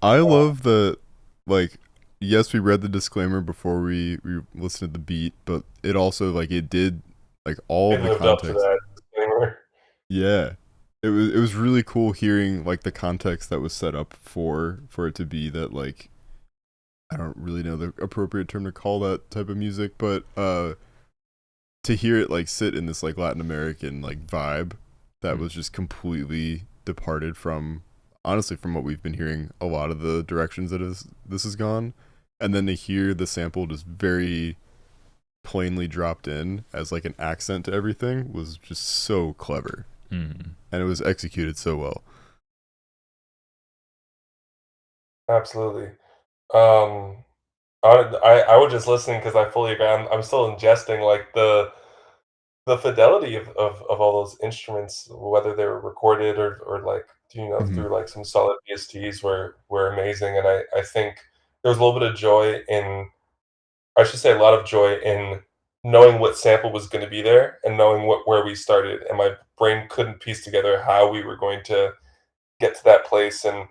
I love the, like, yes, we read the disclaimer before we listened to the beat, but it also, like, it did, like, all the context. Up to that disclaimer. Yeah. It was really cool hearing, like, the context that was set up for it to be that, like, I don't really know the appropriate term to call that type of music, but to hear it, like, sit in this, like, Latin American, like, vibe that was just completely departed from, honestly, from what we've been hearing, a lot of the directions that this has gone, and then to hear the sample just very plainly dropped in as, like, an accent to everything was just so clever. And it was executed so well. Absolutely. I was just listening because I fully agree. I'm still ingesting, like, the fidelity of all those instruments, whether they were recorded or like, through like some solid VSTs were amazing. And I think there was a little bit of joy in, I should say a lot of joy in knowing what sample was going to be there and knowing where we started. And my brain couldn't piece together how we were going to get to that place. And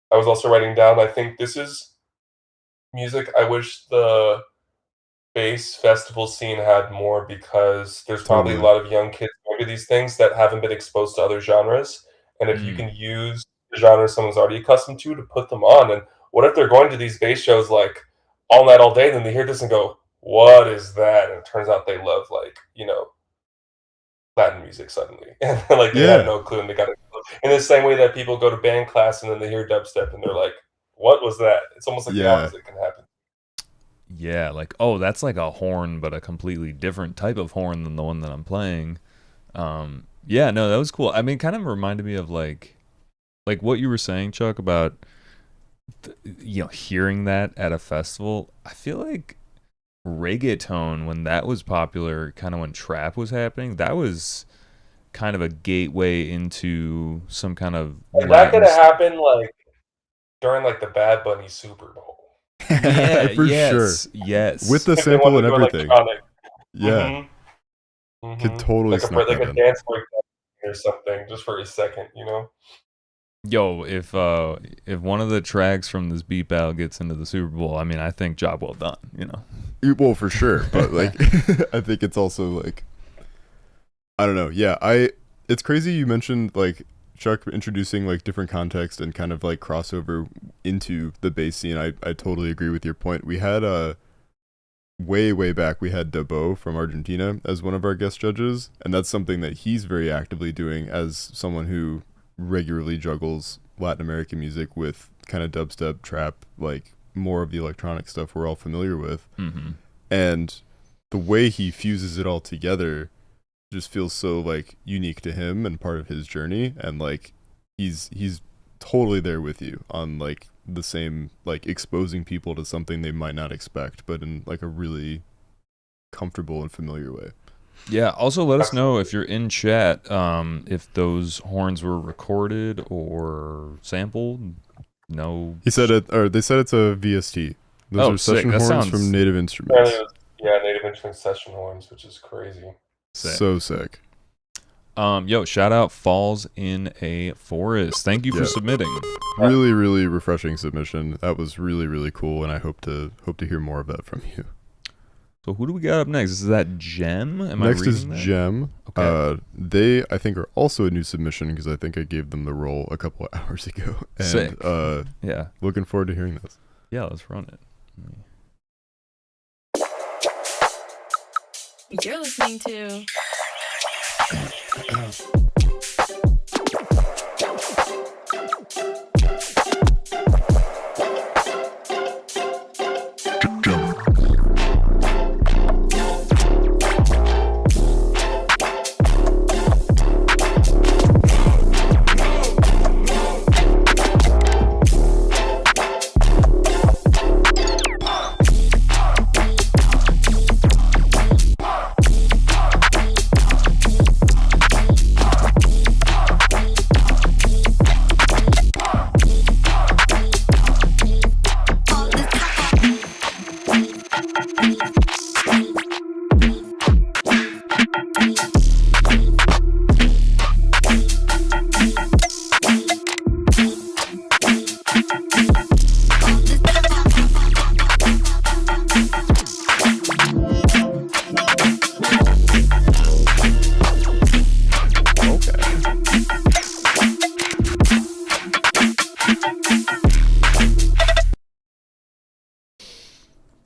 I was also writing down, I think this is music I wish the bass festival scene had more, because there's probably a lot of young kids going to these things that haven't been exposed to other genres. And if you can use the genre someone's already accustomed to put them on, and what if they're going to these bass shows like all night, all day, and then they hear this and go, what is that? And it turns out they love, like, Latin music suddenly. And like they had no clue, and they got it. In the same way that people go to band class and then they hear dubstep and they're like, what was that? It's almost like the opposite can happen. Yeah, like, oh, that's like a horn, but a completely different type of horn than the one that I'm playing. Yeah, no, that was cool. I mean, it kind of reminded me of like what you were saying, Chuck, about hearing that at a festival. I feel like reggaeton, when that was popular, kind of when trap was happening, that was kind of a gateway into some kind of that could have happened like during like the Bad Bunny Super Bowl. Yeah, for sure. Yes, with the sample and everything. Yeah, could totally like a dance break or something, just for a second, Yo, if one of the tracks from this beat battle gets into the Super Bowl, I mean, I think job well done. Well, for sure, but like, I think it's also like, I don't know. Yeah, it's crazy you mentioned like Chuck introducing like different context and kind of like crossover into the bass scene. I totally agree with your point. We had way back we had Dabo from Argentina as one of our guest judges, and that's something that he's very actively doing as someone who regularly juggles Latin American music with kind of dubstep, trap, like more of the electronic stuff we're all familiar with. Mm-hmm. And the way he fuses it all together just feels so like unique to him and part of his journey, and like he's totally there with you on like the same, like exposing people to something they might not expect, but in like a really comfortable and familiar way. Yeah. Also, let us know if you're in chat if those horns were recorded or sampled. No. He said it, or they said it's a VST. Those are sick. session That horns sounds from Native Instruments. Apparently it was, yeah, Native Instruments session horns, which is crazy. Sick. So sick. Yo, shout out Falls in a Forest. Thank you for submitting. Really refreshing submission. That was really cool, and I hope to hear more of that from you. So who do we got up next? Is that Gem? Next is that? Gem. Okay. They, I think, are also a new submission because I think I gave them the role a couple of hours ago. And, sick. Yeah. Looking forward to hearing this. Yeah, let's run it. You're listening to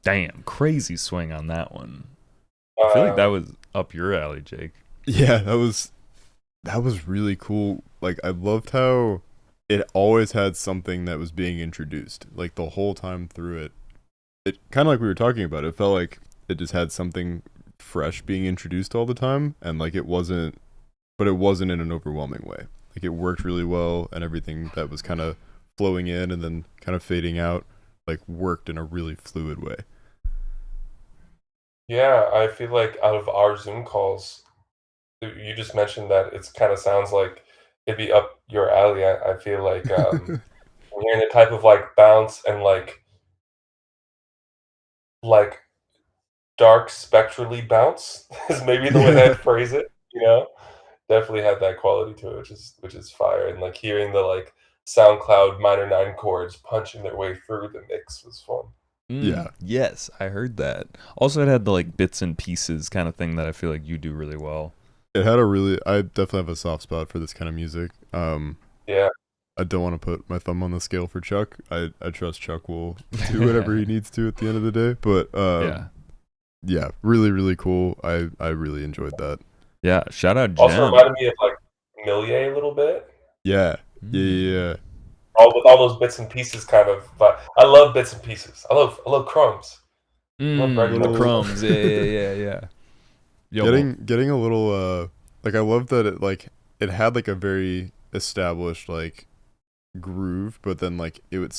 Damn, crazy swing on that one. I feel like that was up your alley, Jake. Yeah, that was really cool. Like, I loved how it always had something that was being introduced. Like, the whole time through it. It kind of like we were talking about. It felt like it just had something fresh being introduced all the time. And, like, it wasn't in an overwhelming way. Like, it worked really well, and everything that was kind of flowing in and then kind of fading out, like, worked in a really fluid way. Yeah, I feel like out of our Zoom calls, you just mentioned that it kind of sounds like it'd be up your alley. I feel like I'm hearing the type of like bounce and like dark spectrally bounce is maybe the way I'd phrase it. You know, definitely had that quality to it, which is fire. And like hearing the like SoundCloud minor 9 chords punching their way through the mix was fun. Yeah. Yes, I heard that. Also, it had the like bits and pieces kind of thing that I feel like you do really well. It had I definitely have a soft spot for this kind of music. Yeah. I don't want to put my thumb on the scale for Chuck. I trust Chuck will do whatever he needs to at the end of the day. But yeah, really cool. I really enjoyed that. Yeah, shout out Jem. Also reminded me of like Millier a little bit. Yeah. With all those bits and pieces kind of, but I love bits and pieces. I love crumbs. Little crumbs. Yeah. Yo, Getting a little like, I love that it had like a very established like groove, but then like it would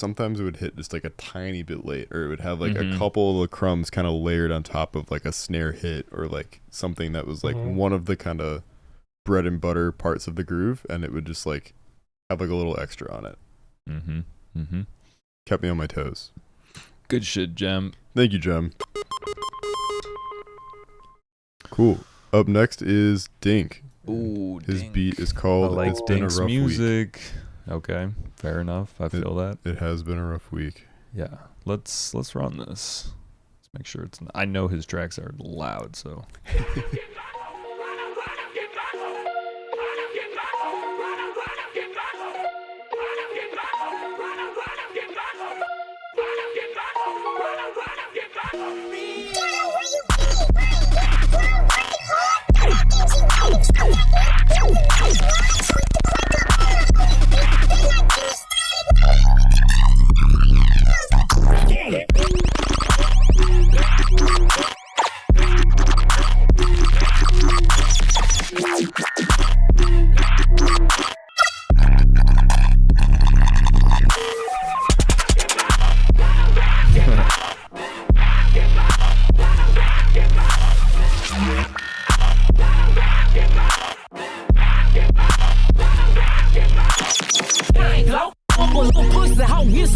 hit just like a tiny bit late, or it would have like a couple of the crumbs kind of layered on top of like a snare hit, or like something that was like one of the kind of bread and butter parts of the groove, and it would just like have like a little extra on it. Kept me on my toes. Good shit, Jem. Thank you, Jem. Cool. Up next is Dink. Ooh, his beat is called It's Been a Rough music. Week. Okay, fair enough. I feel that. It has been a rough week. Yeah. Let's run this. Let's make sure it's. I know his tracks are loud, so.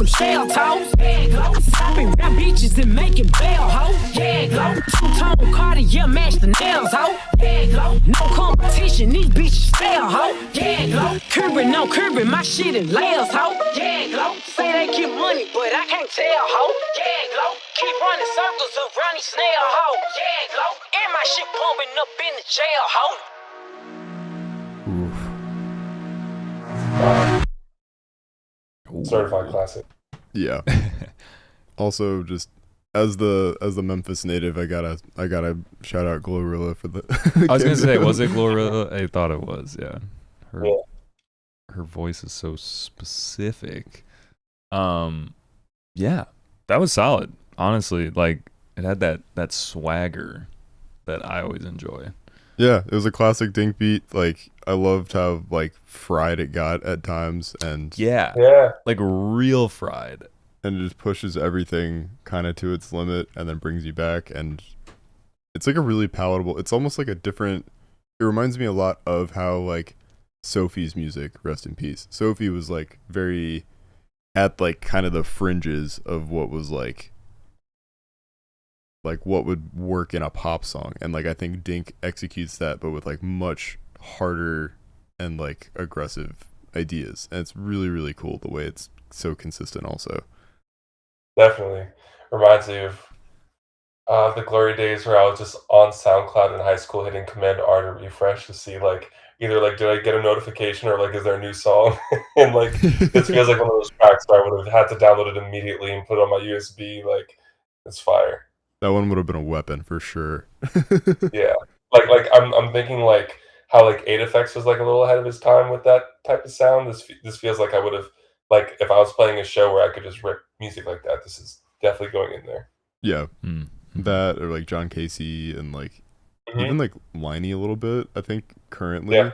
some shell toes. Yeah, glow. Stopping rap bitches and making bail, ho. Yeah, glow. Two-tone Cartier match the nails, ho. Yeah, glow. No competition, these bitches fail, ho. Yeah, glow. Curbing, no curbing, my shit in layers, ho. Yeah, glow. Say they get money, but I can't tell, ho. Yeah, glow. Keep running circles around these snail, ho. Yeah, glow. And my shit pumping up in the jail, ho. Certified classic. Yeah. Also, just as the Memphis native, I gotta shout out Glorilla for the. I was gonna say, was it Glorilla? I thought it was. Yeah. Her voice is so specific. Yeah, that was solid. Honestly, like it had that swagger that I always enjoy. Yeah, it was a classic Dink beat. Like I loved how like fried it got at times, and yeah, like real fried, and it just pushes everything kind of to its limit, and then brings you back, and it's like a really palatable. It's almost like a different. It reminds me a lot of how like Sophie's music, rest in peace. Sophie was like very at like kind of the fringes of what was like what would work in a pop song, and like I think Dink executes that but with like much harder and like aggressive ideas, and it's really, really cool the way it's so consistent also. Definitely reminds me of the glory days where I was just on SoundCloud in high school hitting Command R to refresh to see like either like did I get a notification or like is there a new song. And like this feels like one of those tracks where I would have had to download it immediately and put it on my USB. Like it's fire. That one would have been a weapon for sure. Yeah, like I'm thinking like how like 8FX was like a little ahead of his time with that type of sound. This feels like I would have like if I was playing a show where I could just rip music like that. This is definitely going in there. Yeah, that or like John Casey and like even like Liney a little bit. I think currently.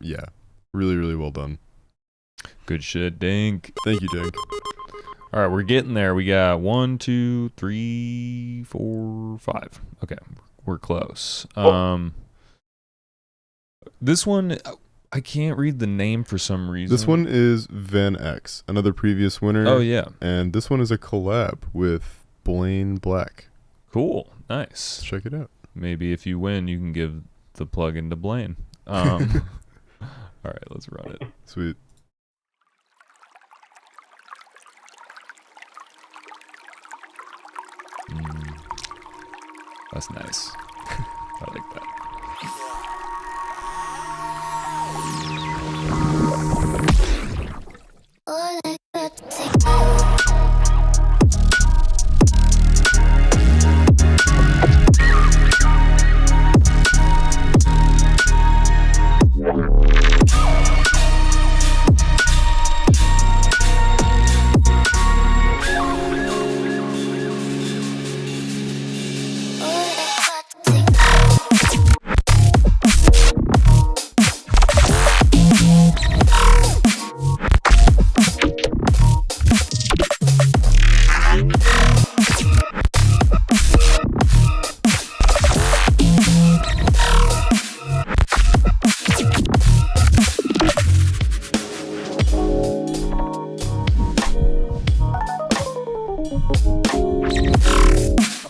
Yeah, really, really well done. Good shit, Dink. Thank you, Dink. All right, we're getting there. We got 1, 2, 3, 4, 5. Okay, we're close. This one, I can't read the name for some reason. This one is Van X, another previous winner. Oh, yeah. And this one is a collab with Blaine Black. Cool. Nice. Let's check it out. Maybe if you win, you can give the plug-in to Blaine. All right, let's run it. Sweet. That's nice. I like that.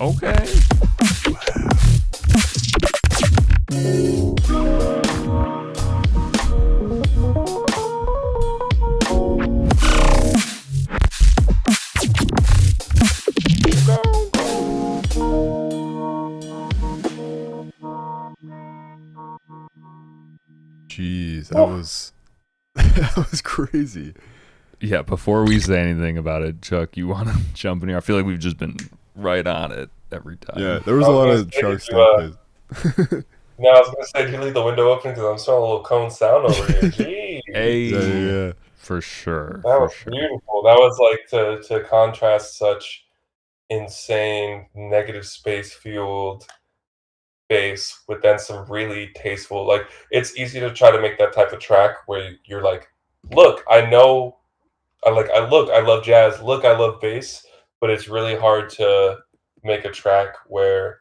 Okay. Jeez, that was crazy. Yeah, before we say anything about it, Chuck, you want to jump in here? I feel like we've just been right on it every time. Yeah, there was a lot of Chuck stuff. No, I was going to say, do you leave the window open? Because I'm smelling a little cone sound over here. Jeez. Hey, yeah. For sure. That was beautiful. That was like to contrast such insane negative space fueled bass with then some really tasteful, like it's easy to try to make that type of track where you're like, look, I love jazz, look, I love bass, but it's really hard to make a track where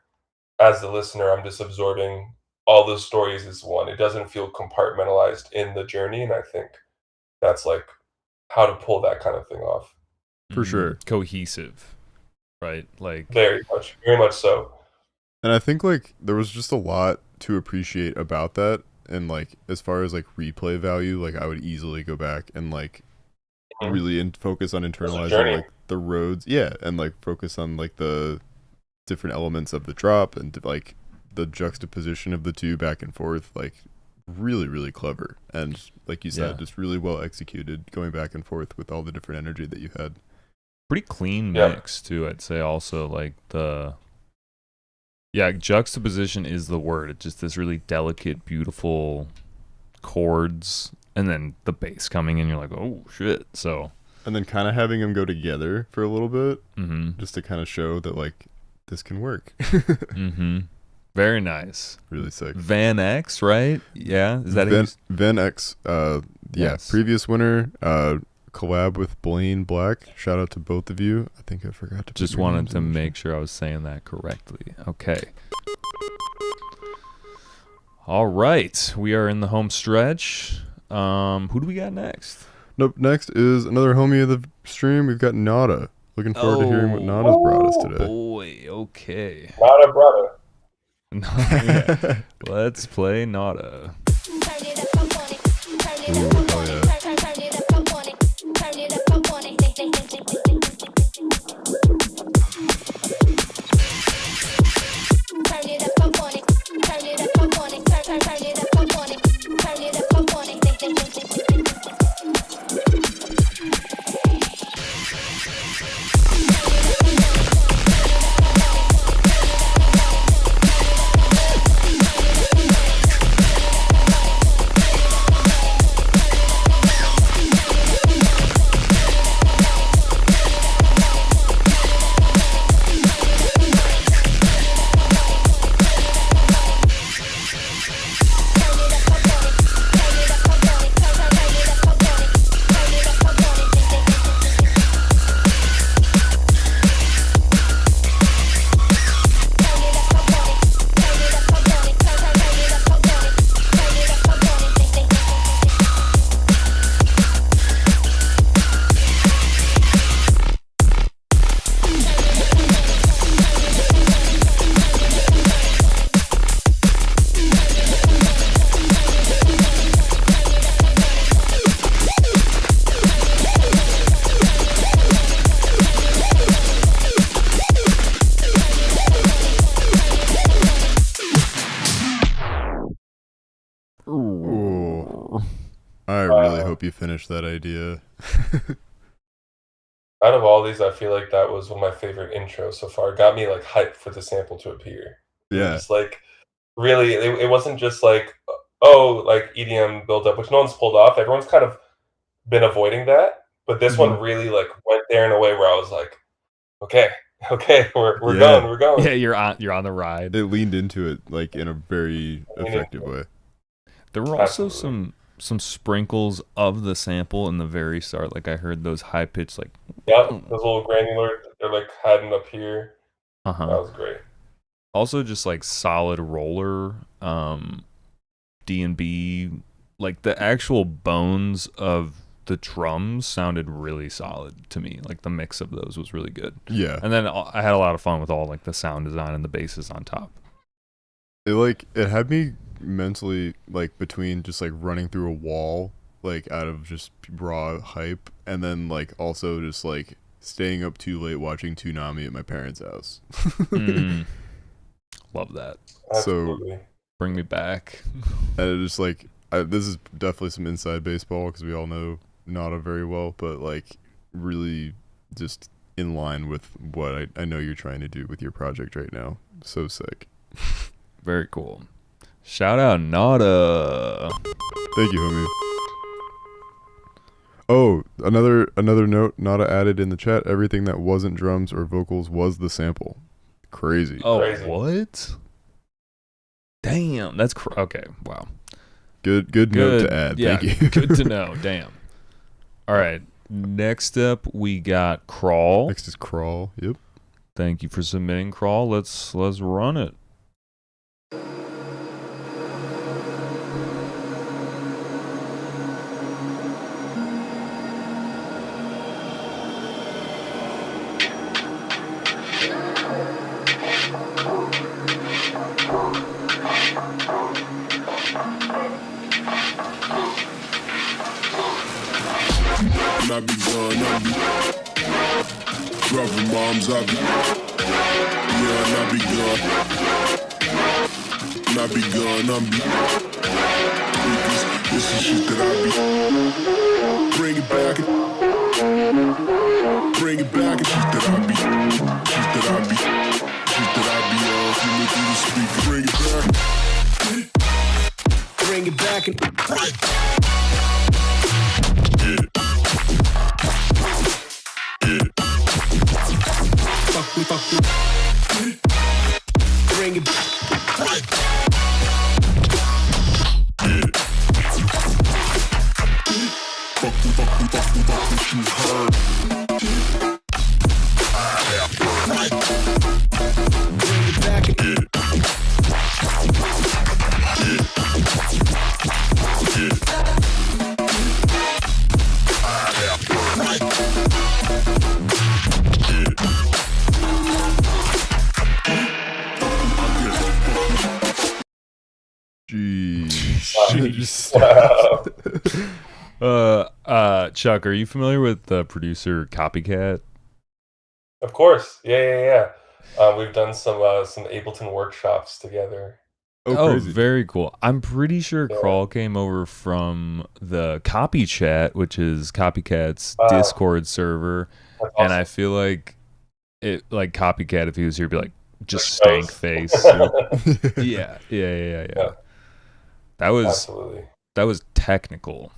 as the listener I'm just absorbing all the stories as one. It doesn't feel compartmentalized in the journey, and I think that's like how to pull that kind of thing off. For sure. Cohesive, right? Like Very much so. And I think like there was just a lot to appreciate about that, and like as far as like replay value, like I would easily go back and like really focus on internalizing like the roads, and like focus on like the different elements of the drop and like the juxtaposition of the two back and forth, like really clever, and like you said, just really well executed, going back and forth with all the different energy that you had. Pretty clean mix too, I'd say. Also, like juxtaposition is the word. It's just this really delicate, beautiful chords, and then the bass coming in. You're like, oh shit! So, and then kind of having them go together for a little bit, just to kind of show that like this can work. Very nice. Really sick. Van X, right? Yeah, is that Van X? Yes. Previous winner. Collab with Blaine Black. Shout out to both of you. I think I forgot to just wanted to make sure I was saying that correctly. Okay. All right, we are in the home stretch. Who do we got next? Nope. Next is another homie of the stream. We've got Nada. Looking forward to hearing what Nada's brought us today. Boy, okay. Nada brother. Yeah. Let's play Nada. Ooh, hell yeah. I really hope you finish that idea. Out of all these, I feel like that was one of my favorite intros so far. It got me like hyped for the sample to appear. Yeah. It's like really, it wasn't just like, oh, like EDM build up, which no one's pulled off. Everyone's kind of been avoiding that, but this one really like went there in a way where I was like, okay, we're going. Yeah, you're on the ride. It leaned into it like in a very effective way. There were also some sprinkles of the sample in the very start. Like I heard those high pitched like those little granular, they're like hiding up here. That was great. Also just like solid roller D&B, like the actual bones of the drums sounded really solid to me. Like the mix of those was really good. Yeah. And then I had a lot of fun with all like the sound design and the basses on top. It had me mentally like between just like running through a wall like out of just raw hype, and then like also just like staying up too late watching Toonami at my parents' house. Love that. Absolutely. So bring me back. And it just like this is definitely some inside baseball because we all know Nada very well, but like really just in line with what I know you're trying to do with your project right now. So sick. Very cool. Shout out Nada. Thank you, homie. Oh, another note Nada added in the chat, everything that wasn't drums or vocals was the sample. Crazy. Oh, crazy. What? Damn, that's okay. Wow. Good note to add. Yeah, thank you. Good to know. Damn. All right. Next up we got Crawl. Next is Crawl. Yep. Thank you for submitting, Crawl. Let's run it. I be gone, I be dropping bombs, I be, yeah, and I be gone. And I be gone, I be, this is shit that I be, bring it back, bring it back, and shit that I be, shit that I be, shit that I be, feel me through the speaker, bring it back, bring it back, and fuck with, bring it back. Chuck, are you familiar with the producer Copycat? Of course, yeah. We've done some Ableton workshops together. Oh, very cool. I'm pretty sure Crawl came over from the Copy Chat, which is Copycat's Discord server, and I feel like Copycat, if he was here, would be like just stank face. Yeah. That was technical.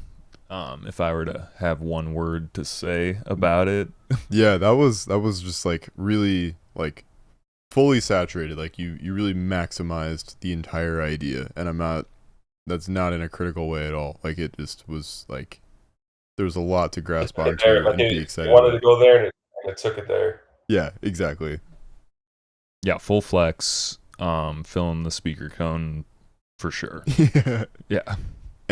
If I were to have one word to say about it. Yeah, that was just like really like fully saturated. Like you really maximized the entire idea, and that's not in a critical way at all. Like it just was like there was a lot to grasp onto and be excited. You wanted to go there, and it took it there. Yeah, exactly. Yeah, full flex, filling the speaker cone for sure. Yeah.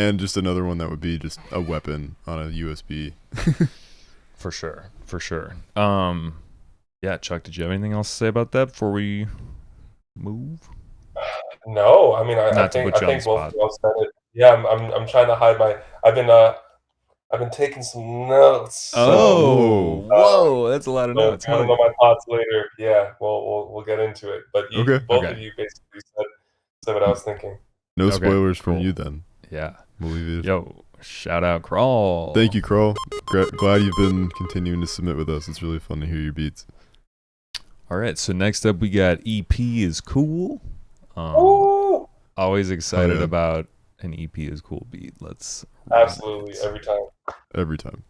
And just another one that would be just a weapon on a USB. For sure. Yeah, Chuck, did you have anything else to say about that before we move? No, I mean, I think both of y'all said it. Yeah, I'm trying to hide my. I've been taking some notes. Whoa, that's a lot of notes. I don't know my thoughts later. Yeah, we'll get into it. But both of you basically said what I was thinking. No spoilers from you then. Yeah. Believe it. Yo, shout out Crawl. Thank you, Crawl. Glad you've been continuing to submit with us. It's really fun to hear your beats. All right, so next up we got EP is Cool. Always excited about an EP is Cool beat. Let's absolutely every time. Every time.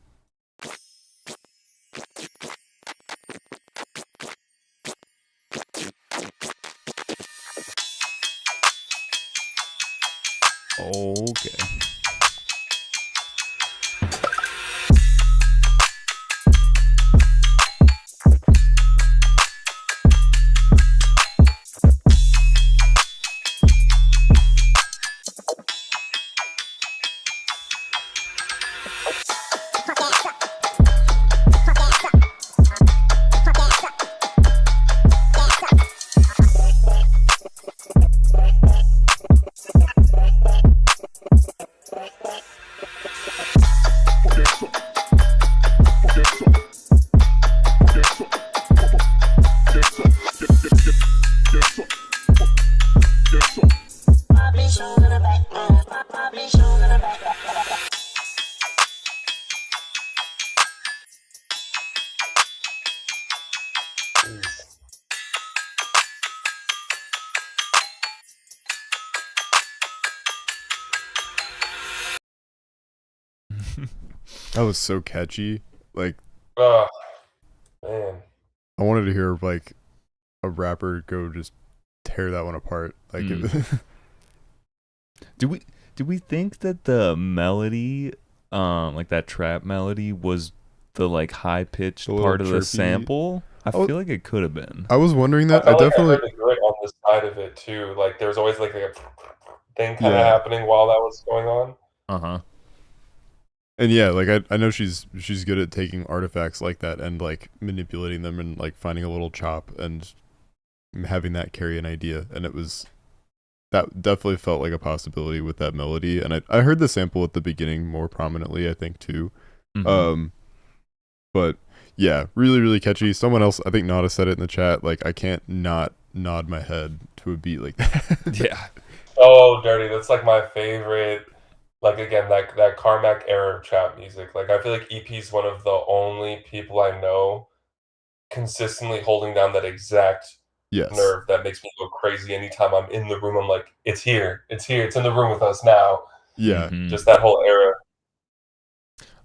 Okay. That was so catchy. Like, man, I wanted to hear like a rapper go just tear that one apart. Like, do we think that the melody, like that trap melody, was the like high pitched part of the sample? I feel like it could have been. I was wondering that. I definitely heard it on this side of it too. Like, there was always like a thing kind of happening while that was going on. And yeah, like I know she's good at taking artifacts like that and like manipulating them and like finding a little chop and having that carry an idea. And that definitely felt like a possibility with that melody. And I heard the sample at the beginning more prominently, I think too. But yeah, really, really catchy. Someone else, I think Nada said it in the chat, like I can't not nod my head to a beat like that. Yeah. Oh, Dirty, that's like my favorite. Like again, that Carmack era of trap music. Like I feel like EP's one of the only people I know consistently holding down that exact Yes. nerve that makes me go crazy anytime I'm in the room. I'm like, it's here, it's in the room with us now. Yeah. Just that whole era.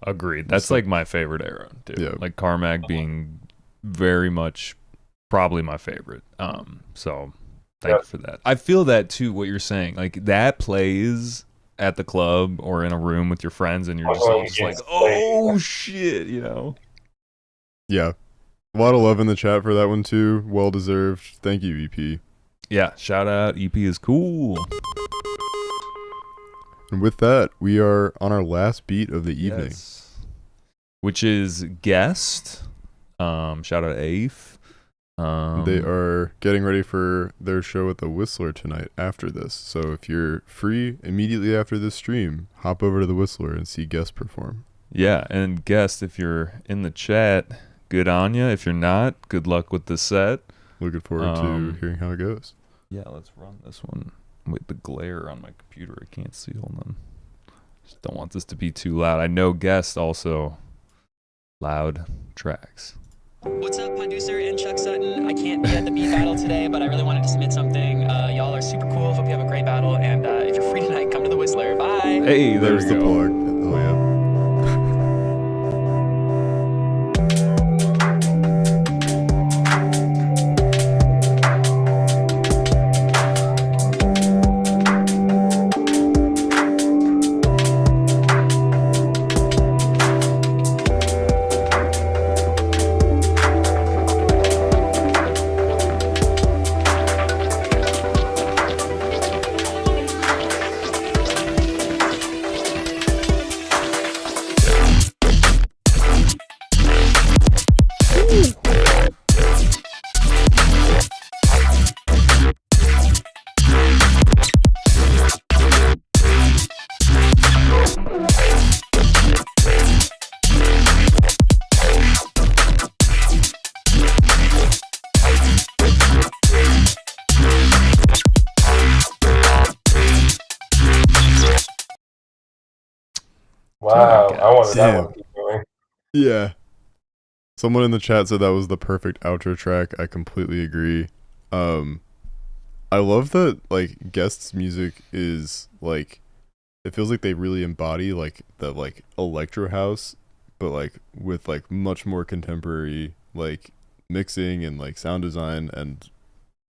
Agreed. That's like my favorite era, dude. Yeah. Like Carmack being very much probably my favorite. So thank you for that. I feel that too, what you're saying. Like that plays at the club or in a room with your friends and you're just all just like, oh shit, you know? Yeah. A lot of love in the chat for that one too. Well deserved. Thank you, EP. Yeah, shout out. EP is cool. And with that, we are on our last beat of the evening. Yes. Which is Guest. Shout out Afe. They are getting ready for their show at the Whistler tonight after this. So if you're free immediately after this stream, hop over to the Whistler and see Guest perform. Yeah, and Guest, if you're in the chat, good on you. If you're not, good luck with the set. Looking forward to hearing how it goes. Yeah, let's run this one. With the glare on my computer, I can't see. Hold on. Just don't want this to be too loud. I know Guest also loud tracks. What's up, Poducer and Chuck Sutton? I can't be at the beat battle today, but I really wanted to submit something. Y'all are super cool. Hope you have a great battle. And if you're free tonight, come to the Whistler. Bye. Hey, there's the plug. Oh, yeah. Wow, I wanted that one to keep going. Yeah. Someone in the chat said that was the perfect outro track. I completely agree. I love that like Guest's music is like it feels like they really embody like the like electro house, but like with like much more contemporary like mixing and like sound design and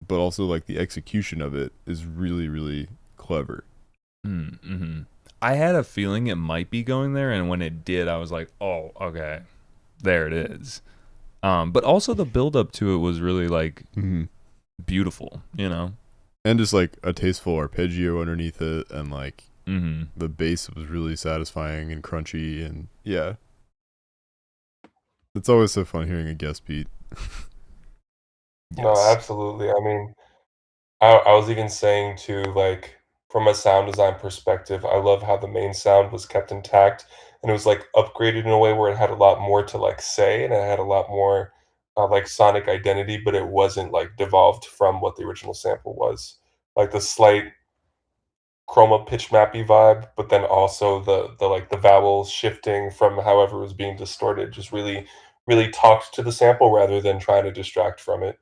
but also like the execution of it is really, really clever. Mm-hmm. I had a feeling it might be going there, and when it did, I was like, oh, okay, there it is. But also the build up to it was really like beautiful, you know? And just like a tasteful arpeggio underneath it, and like the bass was really satisfying and crunchy, and yeah. It's always so fun hearing a guest beat. Yes. No, absolutely. I mean, I was even saying too, like, from a sound design perspective, I love how the main sound was kept intact and it was like upgraded in a way where it had a lot more to like say and it had a lot more like sonic identity, but it wasn't like devolved from what the original sample was. Like the slight chroma pitch mappy vibe, but then also the like the vowels shifting from however it was being distorted just really talked to the sample rather than trying to distract from it.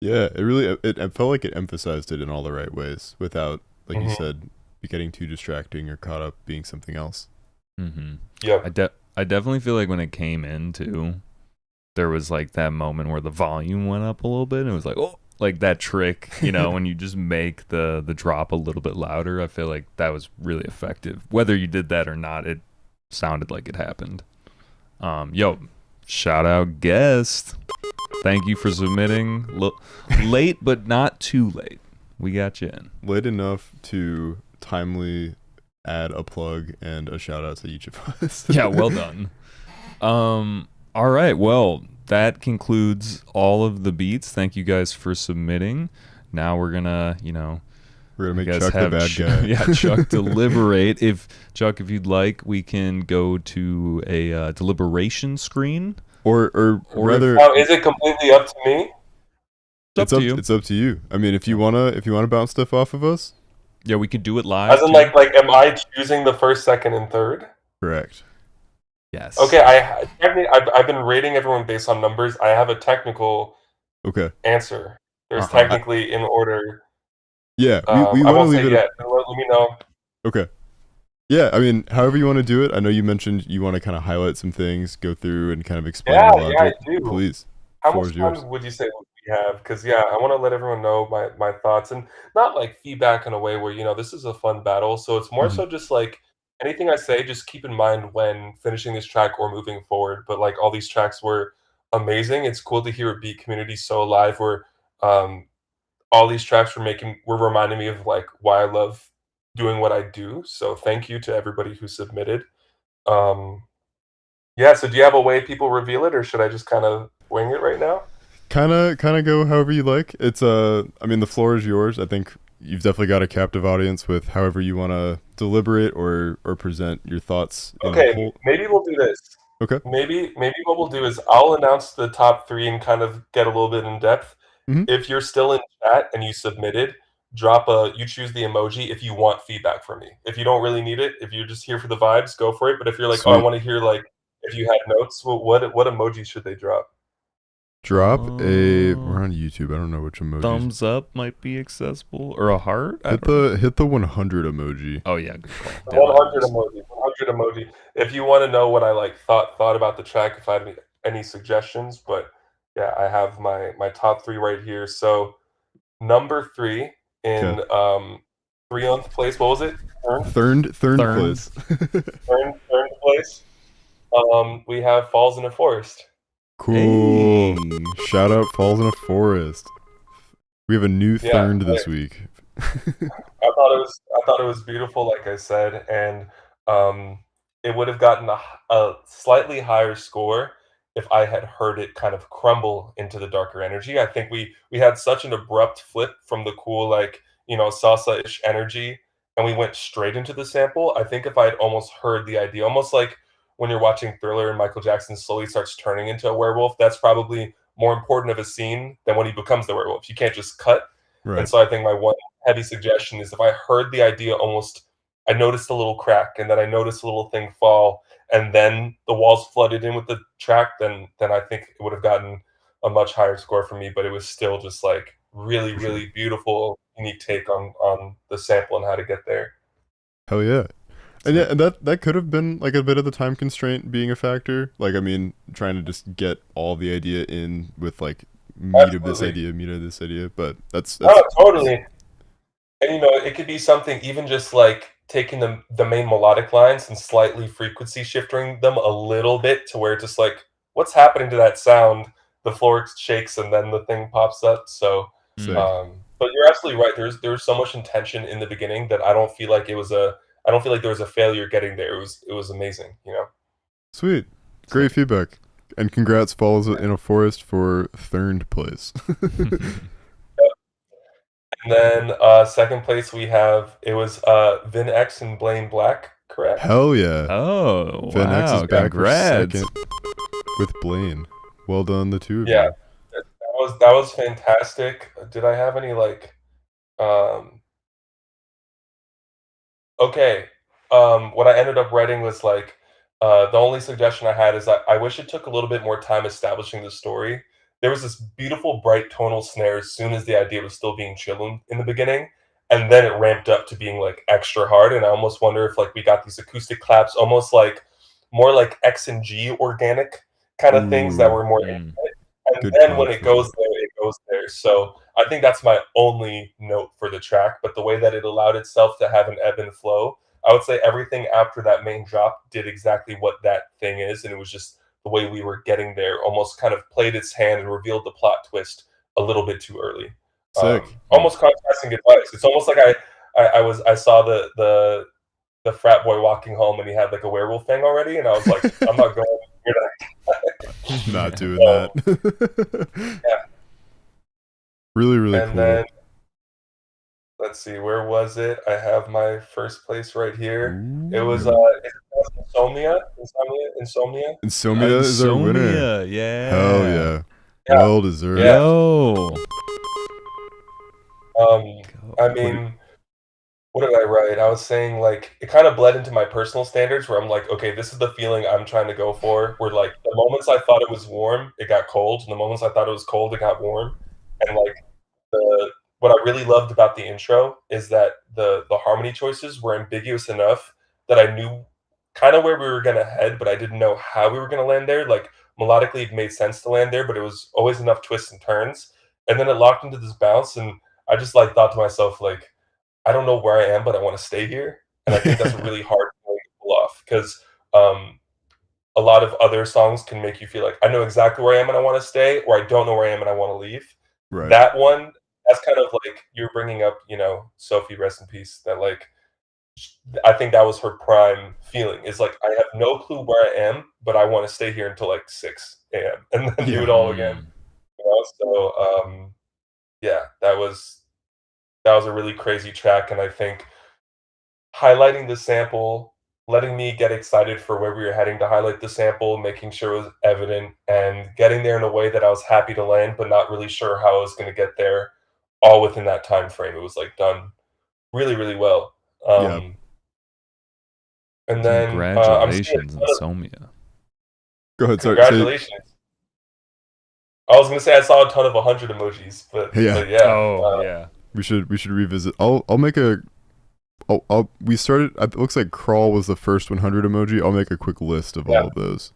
Yeah, it felt like it emphasized it in all the right ways without, like you said, getting too distracting or caught up being something else. Yeah, I definitely feel like when it came in too, there was like that moment where the volume went up a little bit and it was like, oh, like that trick, you know, when you just make the drop a little bit louder. I feel like that was really effective. Whether you did that or not, it sounded like it happened. Yo, shout out Guest. Thank you for submitting. Late, but not too late. We got you in. Late enough to timely add a plug and a shout out to each of us. Yeah, well done. All right, well, that concludes all of the beats. Thank you guys for submitting. Now we're gonna, We're gonna You make guys Chuck the have bad guy. Yeah, Chuck deliberate. If you'd like, we can go to a deliberation screen, or rather, Now, is it completely up to me? It's up to you. It's up to you. I mean, if you wanna bounce stuff off of us, Yeah, we could do it live. As in, too. like, am I choosing the first, second, and third? correct. Yes. Okay, I've been rating everyone based on numbers. I have a technical Okay. answer. There's Uh-huh. technically in order. Yeah, we I want to won't leave say it. yet. Let me know. Okay. Yeah, I mean, however you want to do it. I know you mentioned you want to kind of highlight some things, go through and kind of explain the logic. Yeah, I do. Please. How Floor much is yours. time would you say we have? Because I want to let everyone know my thoughts and not like feedback in a way where this is a fun battle. So it's more Mhm. so just like anything I say, just keep in mind when finishing this track or moving forward. But like all these tracks were amazing. It's cool to hear a beat community so alive. Where all these tracks were reminding me of like why I love doing what I do. So thank you to everybody who submitted. Um, yeah. So do you have a way people reveal it, or should I just kind of wing it right now? Kind of go however you like. It's I mean, the floor is yours. I think you've definitely got a captive audience with however you want to deliberate or present your thoughts. Okay, maybe we'll do this. Okay. Maybe what we'll do is I'll announce the top 3 and kind of get a little bit in depth. Mhm. If you're still in chat and you submitted, you choose the emoji if you want feedback from me. If you don't really need it, if you're just here for the vibes, go for it. But if you're like, oh, I Sweet. want to hear like if you had notes, well, what emoji should they drop? Drop a. We're on YouTube. I don't know which emoji. Thumbs up might be accessible, or a heart. Hit the 100 emoji. Oh yeah, good call. 100 emoji. 100 emoji. If you want to know what I like thought about the track, if I had any suggestions, but yeah, I have my top 3 right here. So number 3 in 3th place. What was it? Third place. Third place. We have Falls in a Forest. Cool. Hey. Shout out Falls in a Forest. We have a new third this week. I thought it was beautiful, like I said, and it would have gotten a slightly higher score if I had heard it kind of crumble into the darker energy. I think we had such an abrupt flip from the cool, like, salsa-ish energy, and we went straight into the sample. I think if I had almost heard the idea, almost like when you're watching Thriller and Michael Jackson slowly starts turning into a werewolf, that's probably more important of a scene than when he becomes the werewolf. You can't just cut. Right. And so I think my one heavy suggestion is if I heard the idea I noticed a little crack, and then I noticed a little thing fall, and then the walls flooded in with the track, then I think it would have gotten a much higher score for me, but it was still just like really, really beautiful, unique take on the sample and how to get there. Hell yeah. And yeah, and that could have been like a bit of the time constraint being a factor. Like, I mean, trying to just get all the idea in with like meat of this idea, but that's totally. And it could be something even just like taking the main melodic lines and slightly frequency shifting them a little bit to where just like what's happening to that sound, the floor shakes and then the thing pops up. So but you're absolutely right. There's so much intention in the beginning that I don't feel like there was a failure getting there. It was amazing, Sweet. Great feedback. And congrats, Falls in a Forest, for third place. And then second place it was Vin X and Blaine Black, correct? Hell yeah. Oh, Vin X is back congrats. for second with Blaine. Well done, the two of you. Yeah. That was fantastic. Did I have any like okay. What I ended up writing was like the only suggestion I had is I wish it took a little bit more time establishing the story. There was this beautiful bright tonal snare as soon as the idea was still being chill in the beginning, and then it ramped up to being like extra hard. And I almost wonder if like we got these acoustic claps, almost like more like X and G organic kind of things that were more intimate. And Good then when it goes there, it goes there. So I think that's my only note for the track. But the way that it allowed itself to have an ebb and flow, I would say everything after that main drop did exactly what that thing is. And it was just the way we were getting there almost kind of played its hand and revealed the plot twist a little bit too early. Almost contrasting advice. It's almost like I saw the frat boy walking home and he had like a werewolf thing already. And I was like, I'm not going near that. Not doing that. Yeah. Really, really and cool. Then, let's see, where was it? I have my first place right here. It was Ooh. Insomnia. Insomnia is our winner. Insomnia, yeah. Hell yeah. Yeah. Well deserved. Yeah. Yo. I mean, what did I write? I was saying, like, it kind of bled into my personal standards where I'm like, okay, this is the feeling I'm trying to go for. Where, like, the moments I thought it was warm, it got cold. And the moments I thought it was cold, it got warm. And, like, what I really loved about the intro is that the harmony choices were ambiguous enough that I knew kind of where we were going to head, but I didn't know how we were going to land there. Like, melodically, it made sense to land there, but it was always enough twists and turns. And then it locked into this bounce, and I just, like, thought to myself, like, I don't know where I am, but I wanna stay here, and I think that's a really hard thing to pull off 'cause, a lot of other songs can make you feel like, "I know exactly where I am and I wanna stay," or, "I don't know where I am and I wanna leave." Right. That one, that's kind of like you're bringing up, Sophie, rest in peace, that, like, I think that was her prime feeling, is like, "I have no clue where I am, but I wanna stay here until, like, 6 AM and then do it all again." You know? So, yeah, that was a really crazy track, and I think highlighting the sample, letting me get excited for where we were heading to highlight the sample, making sure it was evident, and getting there in a way that I was happy to land, but not really sure how I was gonna get there, all within that time frame. It was, like, done really, really well. Yeah. And then, I'm seeing a Congratulations, ton of Insomnia. Go ahead, sorry. Congratulations. I was gonna say I saw a ton of 100 emojis, but Yeah. but yeah. Oh, yeah. We should revisit. I'll make a. We started. It looks like crawl was the first 100 emoji. I'll make a quick list of all of those.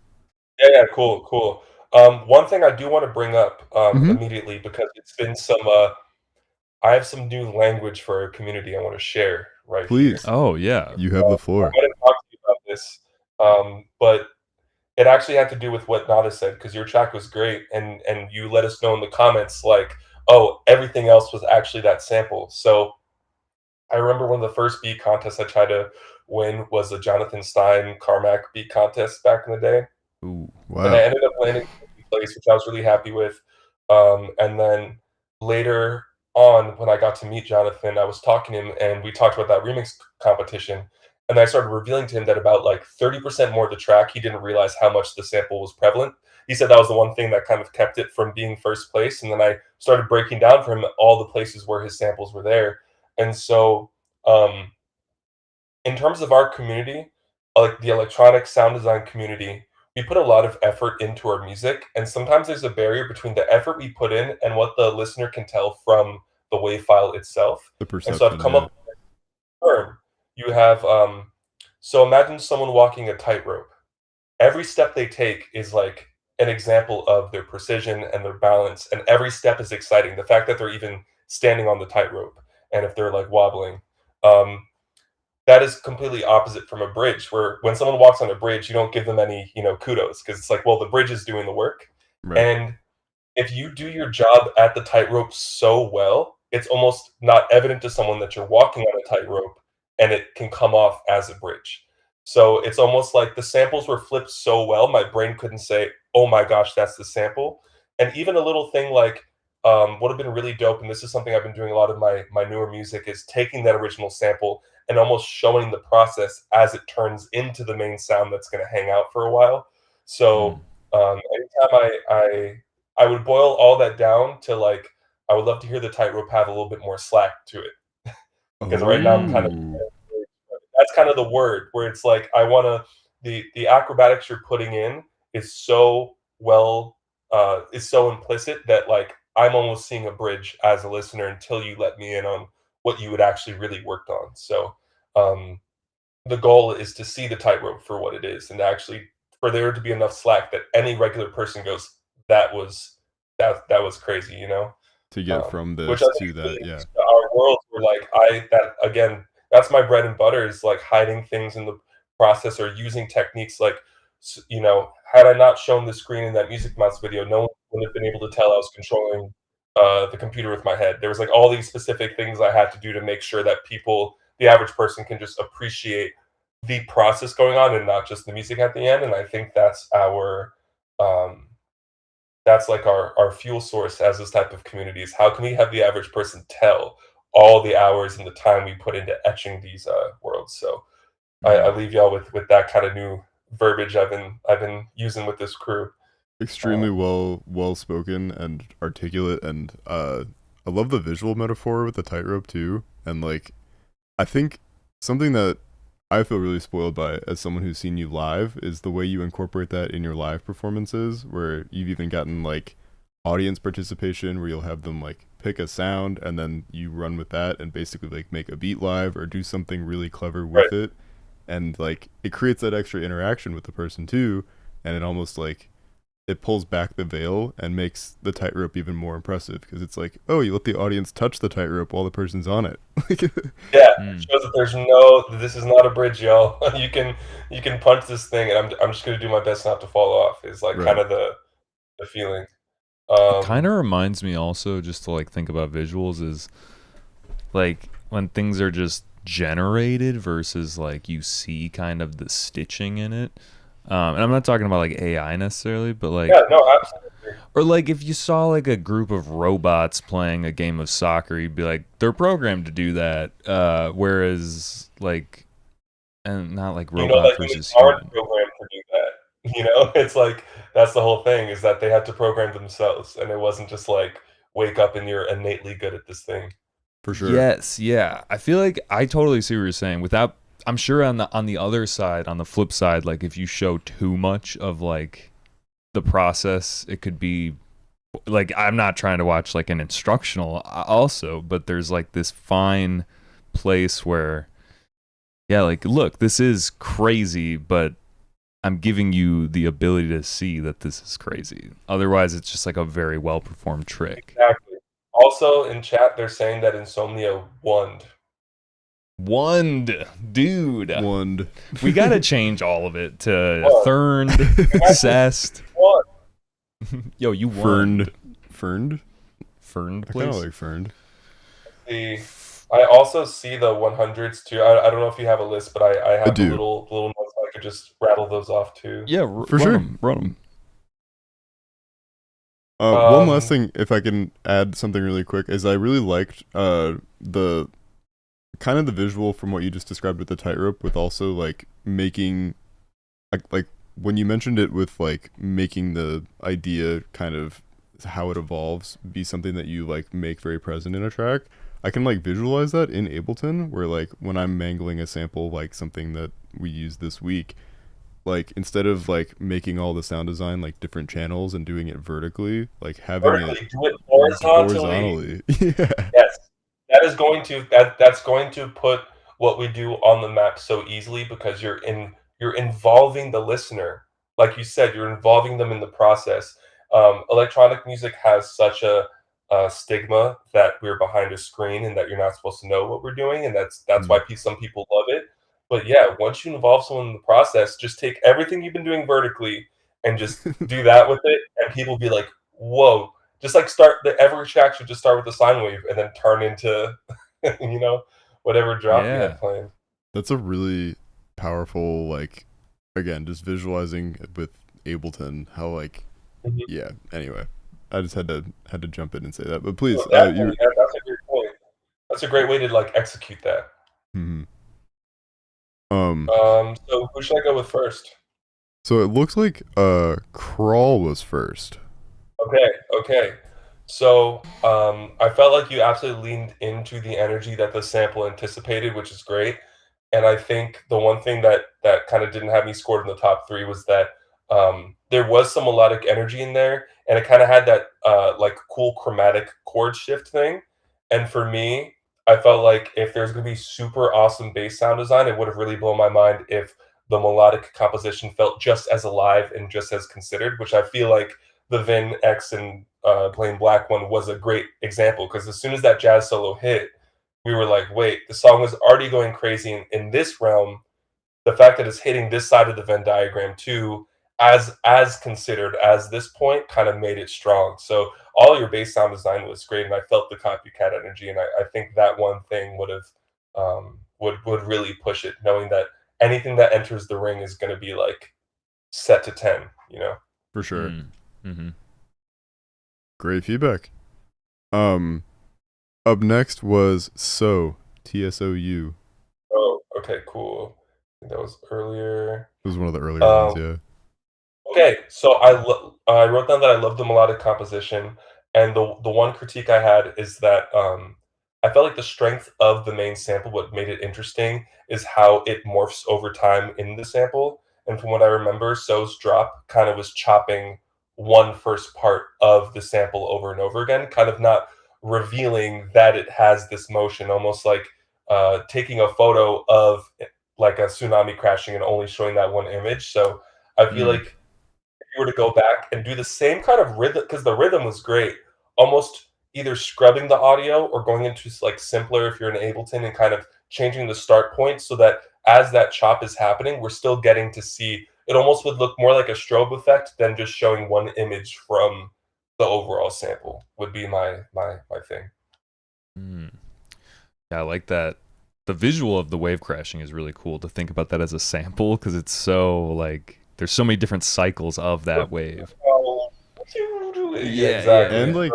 Yeah, cool. One thing I do want to bring up immediately, because it's been some. I have some new language for our community I want to share right Please. here. Oh, yeah. You have the floor. I'm going to talk to you about this, but it actually had to do with what Nada said, because your track was great, and you let us know in the comments, like, oh, everything else was actually that sample. So I remember one of the first beat contests I tried to win was the Jonathan Stein Carmack beat contest back in the day. Ooh, And I ended up landing second place, which I was really happy with. And then later on, when I got to meet Jonathan, I was talking to him, and we talked about that remix competition. And I started revealing to him that about like 30% more of the track, he didn't realize how much the sample was prevalent. He said that was the one thing that kind of kept it from being first place. And then I started breaking down for him all the places where his samples were there. And so, in terms of our community, like the electronic sound design community, we put a lot of effort into our music, and sometimes there's a barrier between the effort we put in and what the listener can tell from the WAV file itself. The perception. And so I've come up with a term. You have, so imagine someone walking a tightrope. Every step they take is like an example of their precision and their balance, and every step is exciting. The fact that they're even standing on the tightrope, and if they're like wobbling, that is completely opposite from a bridge, where when someone walks on a bridge, you don't give them any, kudos, because it's like, well, the bridge is doing the work. Right. And if you do your job at the tightrope so well, it's almost not evident to someone that you're walking on a tightrope, and it can come off as a bridge. So it's almost like the samples were flipped so well, my brain couldn't say, oh my gosh, that's the sample. And even a little thing like, would have been really dope, and this is something I've been doing a lot of my newer music, is taking that original sample and almost showing the process as it turns into the main sound that's going to hang out for a while. So anytime I would boil all that down to, like, I would love to hear the tightrope have a little bit more slack to it, because right now I'm kind of, that's kind of the word, where it's like I want to, the acrobatics you're putting in is so well, is so implicit that, like, I'm almost seeing a bridge as a listener until you let me in on what you had actually really worked on. So the goal is to see the tightrope for what it is, and actually for there to be enough slack that any regular person goes, that was crazy, To get from which this I to think that, really yeah. is our world, where like that again, that's my bread and butter, is like hiding things in the process, or using techniques like, had I not shown the screen in that Music Mouse video, no one would have been able to tell I was controlling the computer with my head. There was like all these specific things I had to do to make sure that people, the average person, can just appreciate the process going on and not just the music at the end. And I think that's that's like our fuel source as this type of community, is how can we have the average person tell all the hours and the time we put into etching these worlds. So I leave y'all with that kind of new verbiage I've been using with this crew. Extremely well spoken and articulate, and I love the visual metaphor with the tightrope too. And like, I think something that I feel really spoiled by as someone who's seen you live is the way you incorporate that in your live performances, where you've even gotten like audience participation where you'll have them like pick a sound and then you run with that and basically like make a beat live or do something really clever with it, and like it creates that extra interaction with the person too, and it almost like it pulls back the veil and makes the tightrope even more impressive, because it's like, oh, you let the audience touch the tightrope while the person's on it. Yeah, it shows that this is not a bridge, y'all. you can punch this thing, and I'm just gonna do my best not to fall off. Is like kind of the feeling. It kind of reminds me also, just to like think about visuals, is like when things are just generated versus like you see kind of the stitching in it. And I'm not talking about like AI necessarily, but like, yeah, no, absolutely. Or like if you saw like a group of robots playing a game of soccer, you'd be like, they're programmed to do that. Whereas like, and not like robot versus human. Aren't programmed to do that. You know, it's like that's the whole thing, is that they had to program themselves, and it wasn't just like wake up and you're innately good at this thing. For sure. Yes, yeah. I feel like I totally see what you're saying. Without, I'm sure on the other side, on the flip side, like if you show too much of like the process, it could be like, I'm not trying to watch like an instructional also, but there's like this fine place where, yeah, like, look, this is crazy, but I'm giving you the ability to see that this is crazy. Otherwise, it's just like a very well performed trick. Exactly. Also, in chat, they're saying that Insomnia won. Dude. Wand. We gotta change all of it to thurned, cessed. Yo, you won. Ferned, please. I kind of like ferned. I also see the 100s too. I don't know if you have a list, but I have the little notes. I could just rattle those off too. Yeah, for sure. Run them. One last thing, if I can add something really quick, is I really liked the kind of the visual from what you just described with the tightrope, with also like making like when you mentioned it with like making the idea kind of how it evolves be something that you like make very present in a track. I can like visualize that in Ableton, where like when I'm mangling a sample, like something that we used this week, like instead of like making all the sound design like different channels and doing it vertically, like having it do it horizontally. Yeah. Yes, that's going to put what we do on the map so easily, because you're involving the listener. Like you said, you're involving them in the process. Electronic music has such a stigma that we're behind a screen and that you're not supposed to know what we're doing, and that's why some people love it. But yeah, once you involve someone in the process, just take everything you've been doing vertically and just do that with it, and people will be like, "Whoa!" Just like every track should just start with a sine wave and then turn into, whatever drop you had playing. That's a really powerful, like, again, just visualizing with Ableton how like, yeah. Anyway, I just had to jump in and say that, but please, that's a great point. That's a great way to like execute that. Mm-hmm. So who should I go with first? So it looks like Crawl was first. Okay. So I felt like you absolutely leaned into the energy that the sample anticipated, which is great. And I think the one thing that kind of didn't have me scored in the top 3 was that there was some melodic energy in there, and it kind of had that like cool chromatic chord shift thing. And for me, I felt like if there's going to be super awesome bass sound design, it would have really blown my mind if the melodic composition felt just as alive and just as considered, which I feel like the Vin X and Plain Black one was a great example, because as soon as that jazz solo hit, we were like, wait, the song was already going crazy in this realm. The fact that it's hitting this side of the Venn diagram too, as considered as this point, kind of made it strong. So all your bass sound design was great, and I felt the copycat energy, and I think that one thing would have would really push it, knowing that anything that enters the ring is going to be like set to 10, For sure. Mm-hmm. Great feedback. Up next was So, TSOU. Oh, okay, cool. I think that was earlier. It was one of the earlier ones, yeah. Okay, so I wrote down that I loved the melodic composition, and the one critique I had is that I felt like the strength of the main sample, what made it interesting, is how it morphs over time in the sample. And from what I remember, So's drop kind of was chopping one first part of the sample over and over again, kind of not revealing that it has this motion, almost like taking a photo of like a tsunami crashing and only showing that one image. So I feel like if you were to go back and do the same kind of rhythm, because the rhythm was great, almost either scrubbing the audio or going into like simpler if you're in Ableton and kind of changing the start point so that as that chop is happening, we're still getting to see it almost would look more like a strobe effect than just showing one image from the overall sample would be my thing. Yeah, I like that. The visual of the wave crashing is really cool to think about that as a sample because it's so like there's so many different cycles of that wave. Yeah, exactly. And like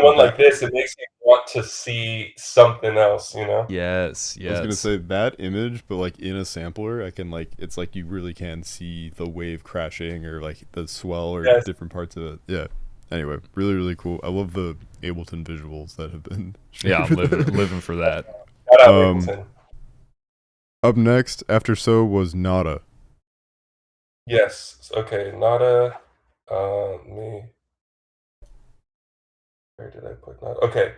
one like this, it makes you want to see something else, you know? Yes. I was gonna say that image, but like in a sampler, I can like it's like you really can see the wave crashing or like the swell or different parts of it. Yeah. Anyway, really, really cool. I love the Ableton visuals that have been. Yeah, I'm living for that. Up next, after So was Nada. Yes. Okay, Nada. Me. Where did I put Nada? Okay.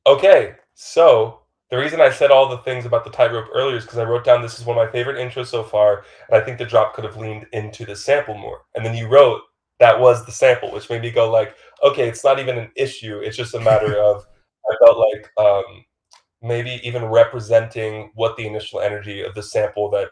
Okay. So the reason I said all the things about the tightrope earlier is because I wrote down this is one of my favorite intros so far, and I think the drop could have leaned into the sample more. And then you wrote that was the sample, which made me go like, okay, it's not even an issue. It's just a matter of I felt like maybe even representing what the initial energy of the sample that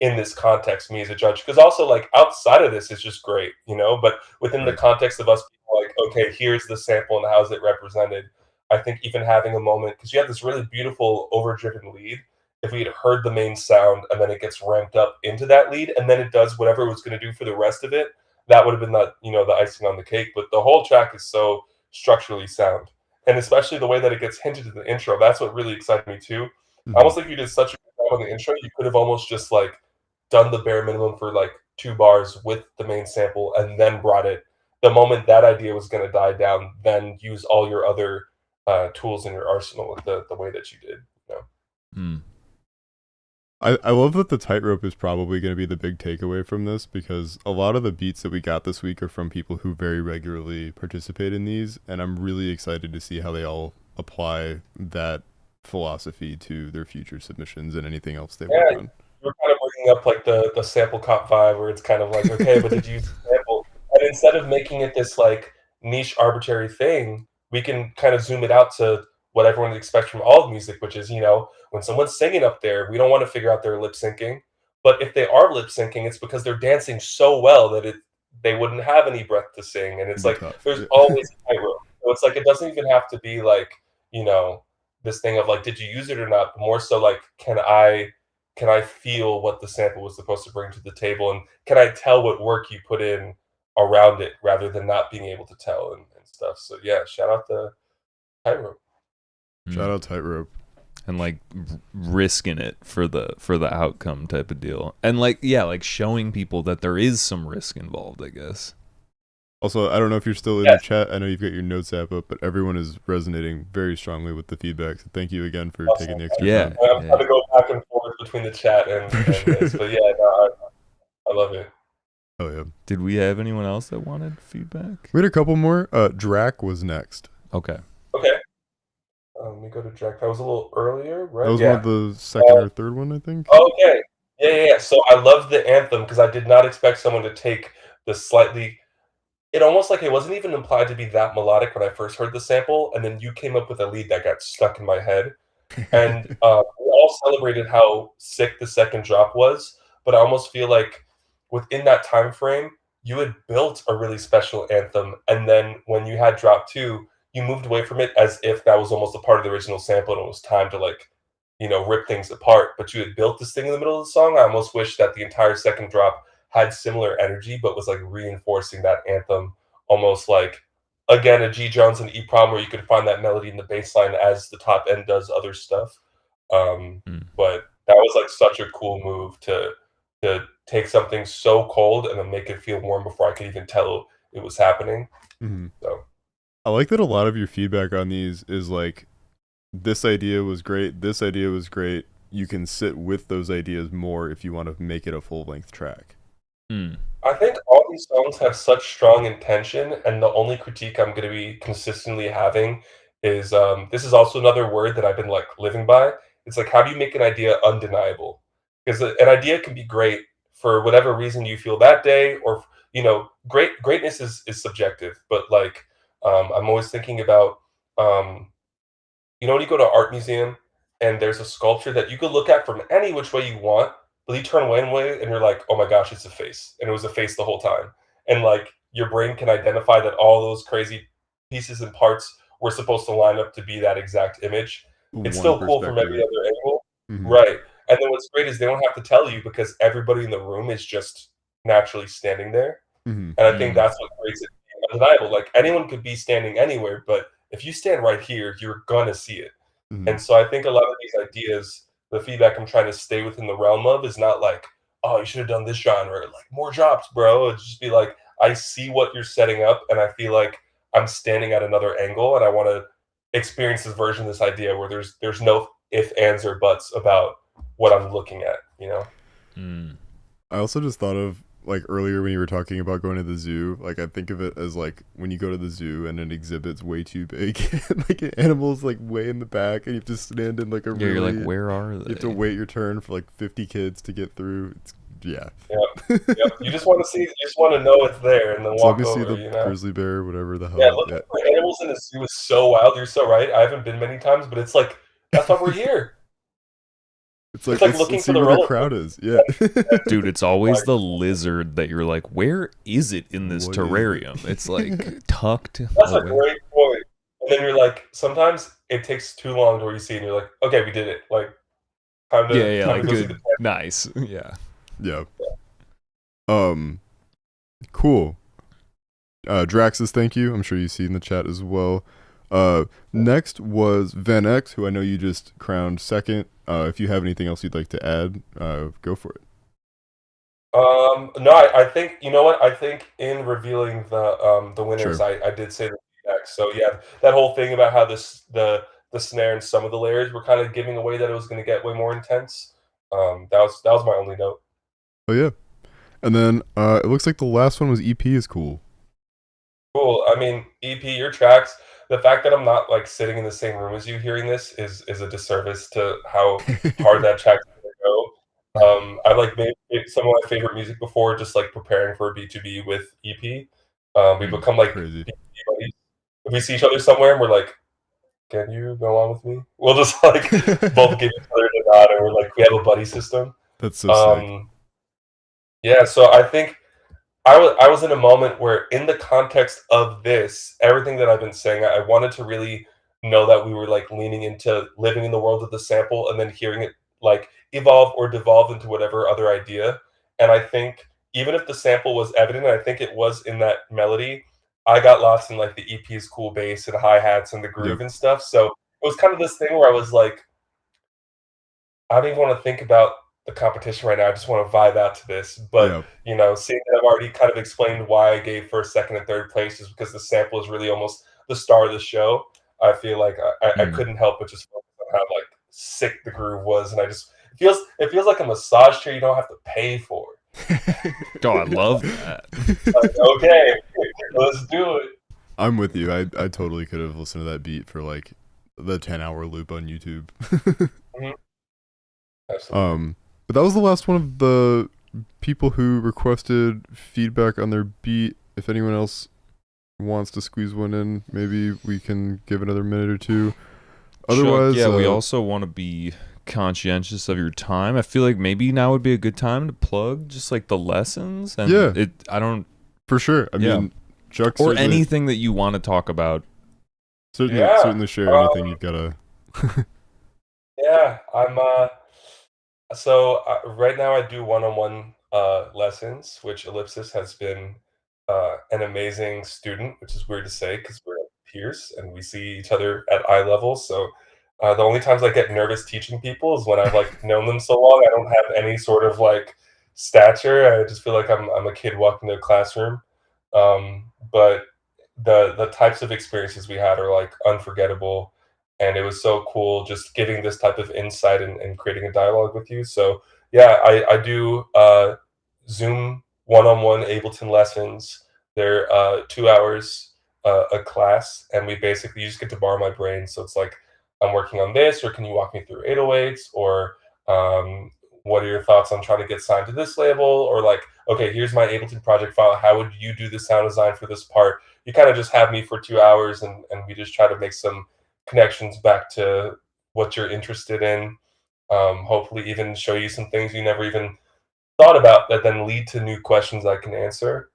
in this context me as a judge, because also like outside of this is just great, you know, but within the context of us being like, okay, here's the sample and how's it represented. I think even having a moment, because you have this really beautiful overdriven lead, if we had heard the main sound and then it gets ramped up into that lead and then it does whatever it was going to do for the rest of it, that would have been the, you know, the icing on the cake. But the whole track is so structurally sound, and especially the way that it gets hinted in the intro, that's what really excited me too. I almost think you did such a good job on the intro, you could have almost just like done the bare minimum for like 2 bars with the main sample and then brought it the moment that idea was going to die down, then use all your other tools in your arsenal with the way that you did, you know? I love that the tightrope is probably going to be the big takeaway from this, because a lot of the beats that we got this week are from people who very regularly participate in these, and I'm really excited to see how they all apply that philosophy to their future submissions and anything else they work on. We're kind of bringing up like the sample cop vibe where it's kind of like, okay, but did you use the sample? And instead of making it this like niche arbitrary thing, we can kind of zoom it out to what everyone expects from all of music, which is, you know, when someone's singing up there, we don't want to figure out their lip syncing. But if they are lip syncing, it's because they're dancing so well that they wouldn't have any breath to sing. And it's like there's always a tightrope. So it's like it doesn't even have to be like, you know, this thing of like, did you use it or not? But more so like, can I feel what the sample was supposed to bring to the table, and can I tell what work you put in around it rather than not being able to tell and stuff. So yeah, shout out the tightrope. Shout out tightrope. And like risking it for the outcome type of deal, and like like showing people that there is some risk involved, I guess. Also, I don't know if you're still in the chat. I know you've got your notes app up, but everyone is resonating very strongly with the feedback. So thank you again for taking the extra time. I'm trying to go back and forth between the chat and this, but yeah, no, I love it. Oh yeah. Did we have anyone else that wanted feedback? We had a couple more. Drac was next. Okay. Let me go to Drac. That was a little earlier, right? That was one of the second or third one, I think. Okay. Yeah. So I love the anthem because I did not expect someone to take the slightly. It almost like it wasn't even implied to be that melodic when I first heard the sample, and then you came up with a lead that got stuck in my head. And we all celebrated how sick the second drop was, but I almost feel like within that time frame, you had built a really special anthem, and then when you had drop 2, you moved away from it as if that was almost a part of the original sample and it was time to like, you know, rip things apart. But you had built this thing in the middle of the song. I almost wish that the entire second drop had similar energy, but was like reinforcing that anthem, almost like again, a G Jones and E prom where you could find that melody in the bass line as the top end does other stuff. But that was like such a cool move to take something so cold and then make it feel warm before I could even tell it was happening. So I like that a lot of your feedback on these is like, this idea was great, this idea was great. You can sit with those ideas more if you want to make it a full-length track. I think all these songs have such strong intention, and the only critique I'm gonna be consistently having is, this is also another word that I've been, like, living by. It's like, how do you make an idea undeniable? Because an idea can be great for whatever reason you feel that day, or greatness is subjective. But like, I'm always thinking about, um, when you go to an art museum and there's a sculpture that you could look at from any which way you want, but you turn one way and you're like, "Oh my gosh, it's a face," and it was a face the whole time. And like your brain can identify that all those crazy pieces and parts were supposed to line up to be that exact image. It's One still cool from every perspective. other angle, right? And then what's great is they don't have to tell you because everybody in the room is just naturally standing there. And I think that's what makes it undeniable. Like anyone could be standing anywhere, but if you stand right here, you're gonna see it. And so I think a lot of these ideas, the feedback I'm trying to stay within the realm of is not like, oh, you should have done this genre, like more drops, bro. It'd just be like, I see what you're setting up, and I feel like I'm standing at another angle, and I want to experience this version of this idea where there's no if, ands, or buts about what I'm looking at, you know? I also just thought of like earlier when you were talking about going to the zoo, like I think of it as like when you go to the zoo and an exhibit's way too big and like an animal's like way in the back and you have to stand in like a you're like, where are they? You have to wait your turn for like 50 kids to get through. Yep. You just want to see, you just want to know it's there and then walk let me over, see the grizzly bear, whatever the hell. Yeah, looking for animals in the zoo is so wild. You're so right. I haven't been many times, but it's like, that's why we're here. It's like looking see for where the crowd is. Yeah. Dude, it's always the lizard that you're like, where is it in this terrarium? It's like tucked That's away. a great point. And then you're like, sometimes it takes too long to where you see it and you're like, okay, we did it. Like, time to, like, go see good. the Nice. Yeah. Cool. Drax says thank you. I'm sure you see in the chat as well. Next was Van X, who I know you just crowned second. If you have anything else you'd like to add, go for it. No, I think, you know what? I think in revealing the winners, Sure. I did say the feedback. So yeah, that whole thing about how the snare and some of the layers were kind of giving away that it was going to get way more intense. That was my only note. Oh yeah. And then it looks like the last one was EP is cool. Cool. I mean, EP, your tracks, the fact that I'm not like sitting in the same room as you hearing this is a disservice to how hard that track's gonna go. I like made some of my favorite music before, just like preparing for B2B with EP. We become like crazy. B2B buddies. If we see each other somewhere and we're like, can you go on with me? We'll just like both give each other the nod and we're like, we have a buddy system. That's so sick. Yeah, so I think I was in a moment where, in the context of this, everything that I've been saying, I wanted to really know that we were like leaning into living in the world of the sample and then hearing it like evolve or devolve into whatever other idea. And I think even if the sample was evident, I think it was in that melody, I got lost in like the EP's cool bass and hi-hats and the groove and stuff. So it was kind of this thing where I was like, I don't even want to think about the competition right now. I just want to vibe out to this. But seeing that I've already kind of explained why I gave first, second, and third place is because the sample is really almost the star of the show. I feel like I couldn't help but just focus on how like sick the groove was, and it feels like a massage chair you don't have to pay for. Oh, I love that. Like, okay, let's do it. I'm with you. I totally could have listened to that beat for like the 10-hour loop on YouTube. Absolutely. But that was the last one of the people who requested feedback on their beat. If anyone else wants to squeeze one in, maybe we can give another minute or two. Otherwise, Chuck, we also want to be conscientious of your time. I feel like maybe now would be a good time to plug just like the lessons. And I don't for sure. I mean, Chuck, or anything that you want to talk about. Certainly share anything you've got to. Yeah, I'm. So right now I do one-on-one lessons, which Ellipsis has been an amazing student, which is weird to say because we're peers and we see each other at eye level. So the only times I get nervous teaching people is when I've like known them so long. I don't have any sort of like stature. I just feel like I'm a kid walking to a classroom. But the types of experiences we had are like unforgettable, and it was so cool just giving this type of insight and creating a dialogue with you. So yeah, I do Zoom one-on-one Ableton lessons. They're 2 hours a class, and we basically you just get to borrow my brain. So it's like I'm working on this, or can you walk me through 808s, or what are your thoughts on trying to get signed to this label, or like, okay, here's my Ableton project file. How would you do the sound design for this part? You kind of just have me for 2 hours, and we just try to make some connections back to what you're interested in. Hopefully, even show you some things you never even thought about that then lead to new questions I can answer.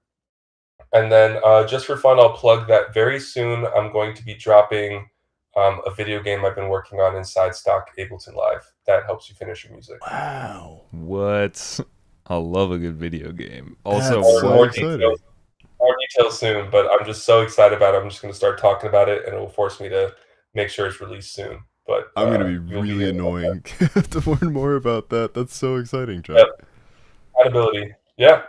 And then just for fun, I'll plug that very soon I'm going to be dropping a video game I've been working on inside stock Ableton Live that helps you finish your music. Wow. What? I love a good video game. Also, more details soon, but I'm just so excited about it. I'm just going to start talking about it, and it will force me to make sure it's released soon. But I'm gonna be really annoying to learn more about that. That's so exciting, Chuck. Yep. Compatibility, yeah.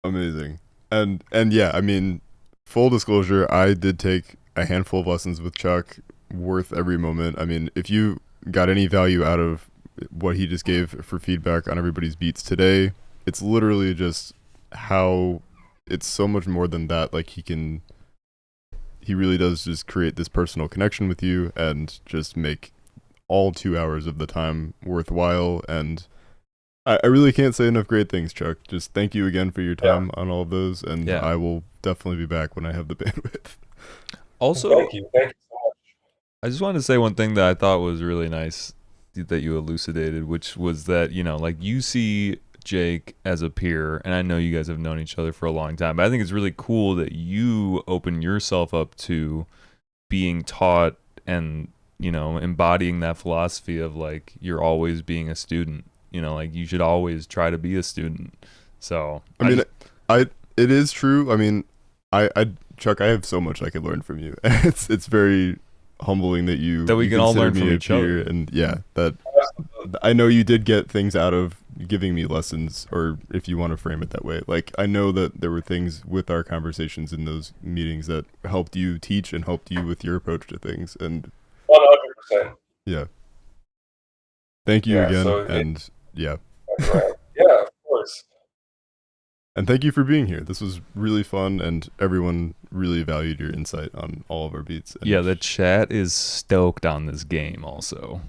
Amazing. And yeah, I mean, full disclosure, I did take a handful of lessons with Chuck, worth every moment. I mean, if you got any value out of what he just gave for feedback on everybody's beats today, it's literally just how it's so much more than that. Like he really does just create this personal connection with you and just make all 2 hours of the time worthwhile. And I really can't say enough great things, Chuck. Just thank you again for your time on all of those, and I will definitely be back when I have the bandwidth. Also, thank you so much. I just wanted to say one thing that I thought was really nice that you elucidated, which was that, you know, like you see Jake as a peer, and I know you guys have known each other for a long time, but I think it's really cool that you open yourself up to being taught and, you know, embodying that philosophy of like you're always being a student. You know, like you should always try to be a student. So I mean, it is true. I mean, Chuck, I have so much I could learn from you. It's very humbling that we can all learn from each other. And yeah, that I know you did get things out of giving me lessons, or if you want to frame it that way. Like I know that there were things with our conversations in those meetings that helped you teach and helped you with your approach to things. And 100%. Yeah. Thank you again. Yeah, of course. And thank you for being here. This was really fun, and everyone really valued your insight on all of our beats. And yeah, the chat is stoked on this game also.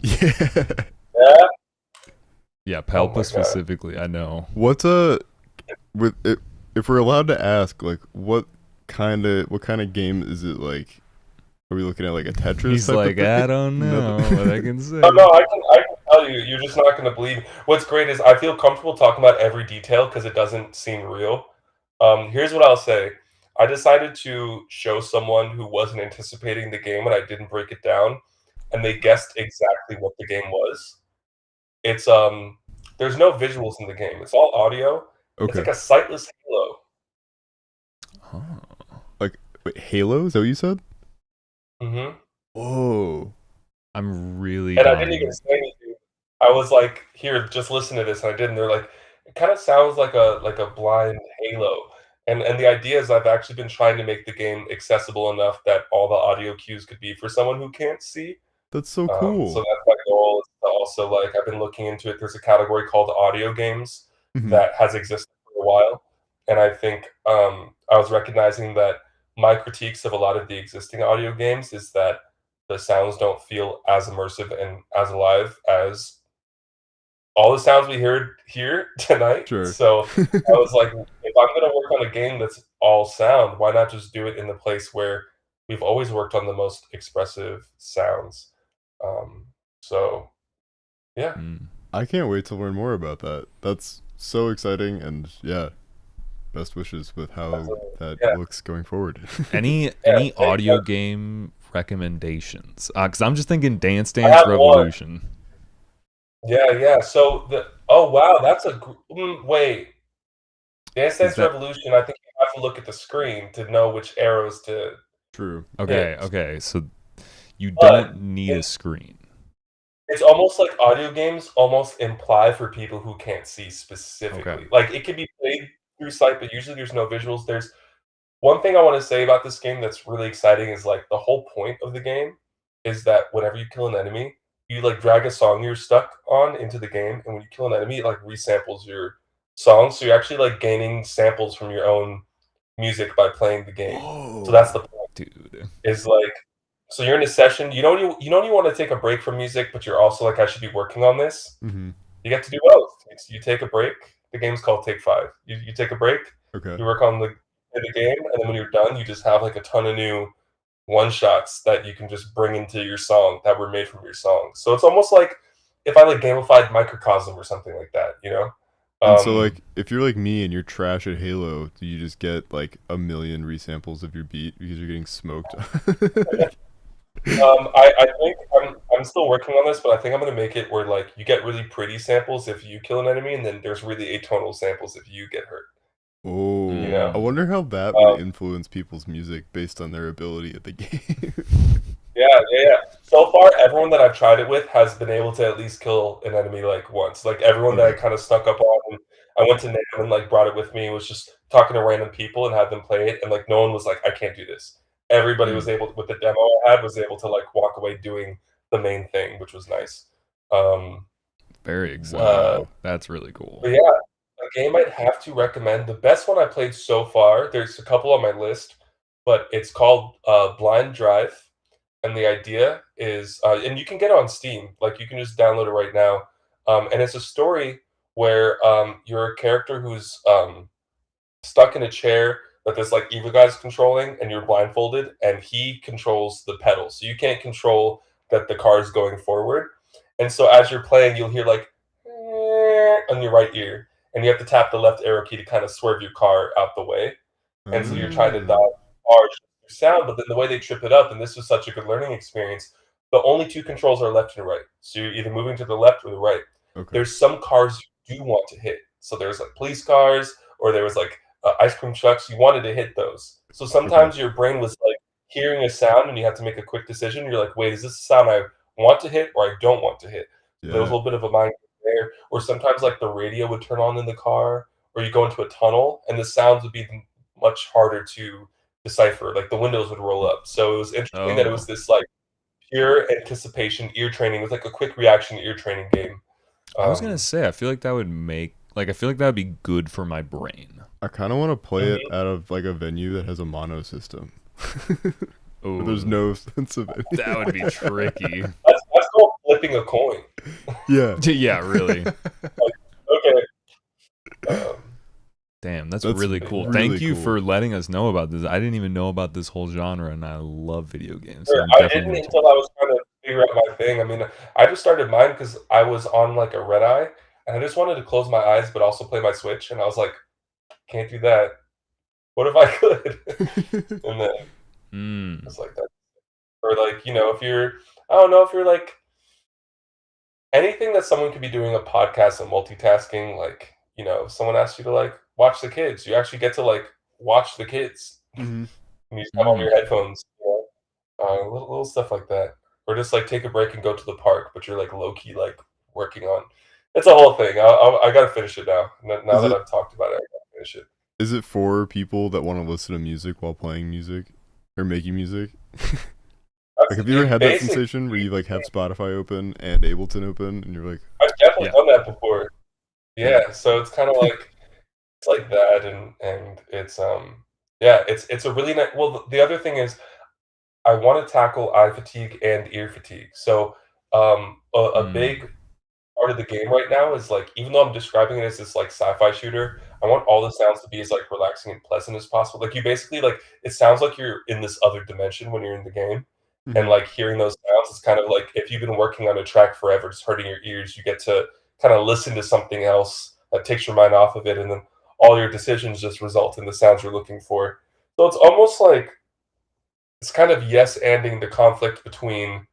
Yeah, Palpa specifically, I know. What's if we're allowed to ask, like what kind of game is it like? Are we looking at like a Tetris? He's like, I don't know what I can say. Oh, no, I can tell you. You're just not going to believe. What's great is I feel comfortable talking about every detail because it doesn't seem real. Here's what I'll say. I decided to show someone who wasn't anticipating the game when I didn't break it down, and they guessed exactly what the game was. It's there's no visuals in the game. It's all audio. Okay. It's like a sightless Halo. Oh. Like wait, Halo? Is that what you said? Mm-hmm. Whoa. I'm really And I didn't even say anything. I was like, here, just listen to this. And I did, and they're like, it kind of sounds like a blind Halo. And the idea is I've actually been trying to make the game accessible enough that all the audio cues could be for someone who can't see. That's so cool. So that's my goal. Is to also, like, I've been looking into it. There's a category called audio games that has existed for a while. And I think I was recognizing that my critiques of a lot of the existing audio games is that the sounds don't feel as immersive and as alive as all the sounds we heard here tonight. Sure. So I was like, if I'm going to work on a game that's all sound, why not just do it in the place where we've always worked on the most expressive sounds? So, yeah. I can't wait to learn more about that. That's so exciting, and yeah. Best wishes with how that looks going forward. Any audio game recommendations? Because I'm just thinking Dance Dance Revolution. Yeah. So oh wow, that's a wait. Dance Dance Revolution. I think you have have to look at the screen to know which arrows to True. Okay. So you But don't need a screen. it's almost like audio games almost imply for people who can't see specifically. Okay. Like, it can be played through sight, but usually there's no visuals. There's one thing I wanna say about this game that's really exciting is, like, the whole point of the game is that whenever you kill an enemy, you, like, drag a song you're stuck on into the game, and when you kill an enemy, it, like, resamples your song, so you're actually, like, gaining samples from your own music by playing the game. So that's the point. Dude. Is, like so you're in a session, you wanna take a break from music, but you're also like, "I should be working on this." Mm-hmm. You get to do both. You take a break. The game's called Take 5. You take a break, Okay. you work on the game, and then when you're done, you just have, like, a ton of new one-shots that you can just bring into your song that were made from your song. So it's almost like if I, like, gamified Microcosm or something like that, you know? And so, like, if you're like me and you're trash at Halo, do you just get like a million resamples of your beat because you're getting smoked? I think I'm still working on this, but I think I'm gonna make it where, like, you get really pretty samples if you kill an enemy, and then there's really atonal samples if you get hurt. Oh, Yeah. I wonder how that would influence people's music based on their ability at the game. Yeah. So far, everyone that I've tried it with has been able to at least kill an enemy, like, once. Like, everyone that I kinda snuck up on, and I went to NAMM and, like, brought it with me, was just talking to random people and had them play it, and, like, no one was like, "I can't do this." Everybody was able with the demo I had, was able to, like, walk away doing the main thing, which was nice. Very exciting. That's really cool. But yeah, a game I'd have to recommend, the best one I played so far, there's a couple on my list, but it's called, Blind Drive, and the idea is, and you can get it on Steam, like, you can just download it right now, and it's a story where, you're a character who's, stuck in a chair that this, like, evil guy's controlling, and you're blindfolded, and he controls the pedals, so you can't control that the car is going forward, and so as you're playing, you'll hear, like, on your right ear, and you have to tap the left arrow key to kinda swerve your car out the way, and so you're trying to dodge cars through sound, but then the way they trip it up, and this was such a good learning experience, the only 2 controls are left and right, so you're either moving to the left or the right. Okay. There's some cars you do want to hit, so there's, like, police cars, or there was, like, ice cream trucks, you wanted to hit those. So sometimes your brain was, like, hearing a sound, and you have to make a quick decision, you're like, "Wait, is this a sound I want to hit or I don't want to hit?" There was a little bit of a mind there, or sometimes, like, the radio would turn on in the car, or you go into a tunnel, and the sounds would be much harder to decipher, like, the windows would roll up. So it was interesting that it was this, like, pure anticipation ear training with, like, a quick reaction ear training game. I was gonna say, I feel like that would make I feel like that would be good for my brain. I kind of want to play it out of like a venue that has a mono system. Where there's no sense of anything. That would be tricky. That's called flipping a coin. Yeah. Yeah, really. Okay. Damn, that's That's really cool. really Thank you cool. for letting us know about this. I didn't even know about this whole genre, and I love video games. Sure, So I'm I definitely didn't gonna until I was trying to figure out my thing. I mean, I just started mine because I was on, like, a red eye, and I just wanted to close my eyes but also play my Switch, and I was like, "Can't do that. What if I could?" And then it's like that. Or, like, you know, if you're I don't know, if you're, like anything that someone could be doing a podcast and multitasking, like, you know, if someone asks you to, like, watch the kids, you actually get to, like, watch the kids. Mhm. And you just have on your headphones, you know? Little stuff like that. Or just, like, take a break and go to the park, but you're, like, low-key, like, working on it's a whole thing. I gotta finish it now. Now that I've talked about it, I gotta finish it. Is it for people that want to listen to music while playing music or making music? Like, have you ever had that sensation where you like have Spotify open and Ableton open, and you're like, I've definitely done that before. Yeah, so it's kind of like it's like that, and it's yeah, it's a really nice. Well, the other thing is, I want to tackle eye fatigue and ear fatigue. So a big part of the game right now is like, even though I'm describing it as this like sci-fi shooter, I want all the sounds to be as like relaxing and pleasant as possible. Like, you basically like it sounds like you're in this other dimension when you're in the game. And like hearing those sounds is kind of like if you've been working on a track forever, just hurting your ears, you get to kind of listen to something else that takes your mind off of it, and then all your decisions just result in the sounds you're looking for. So it's almost like it's kind of yes-anding the conflict between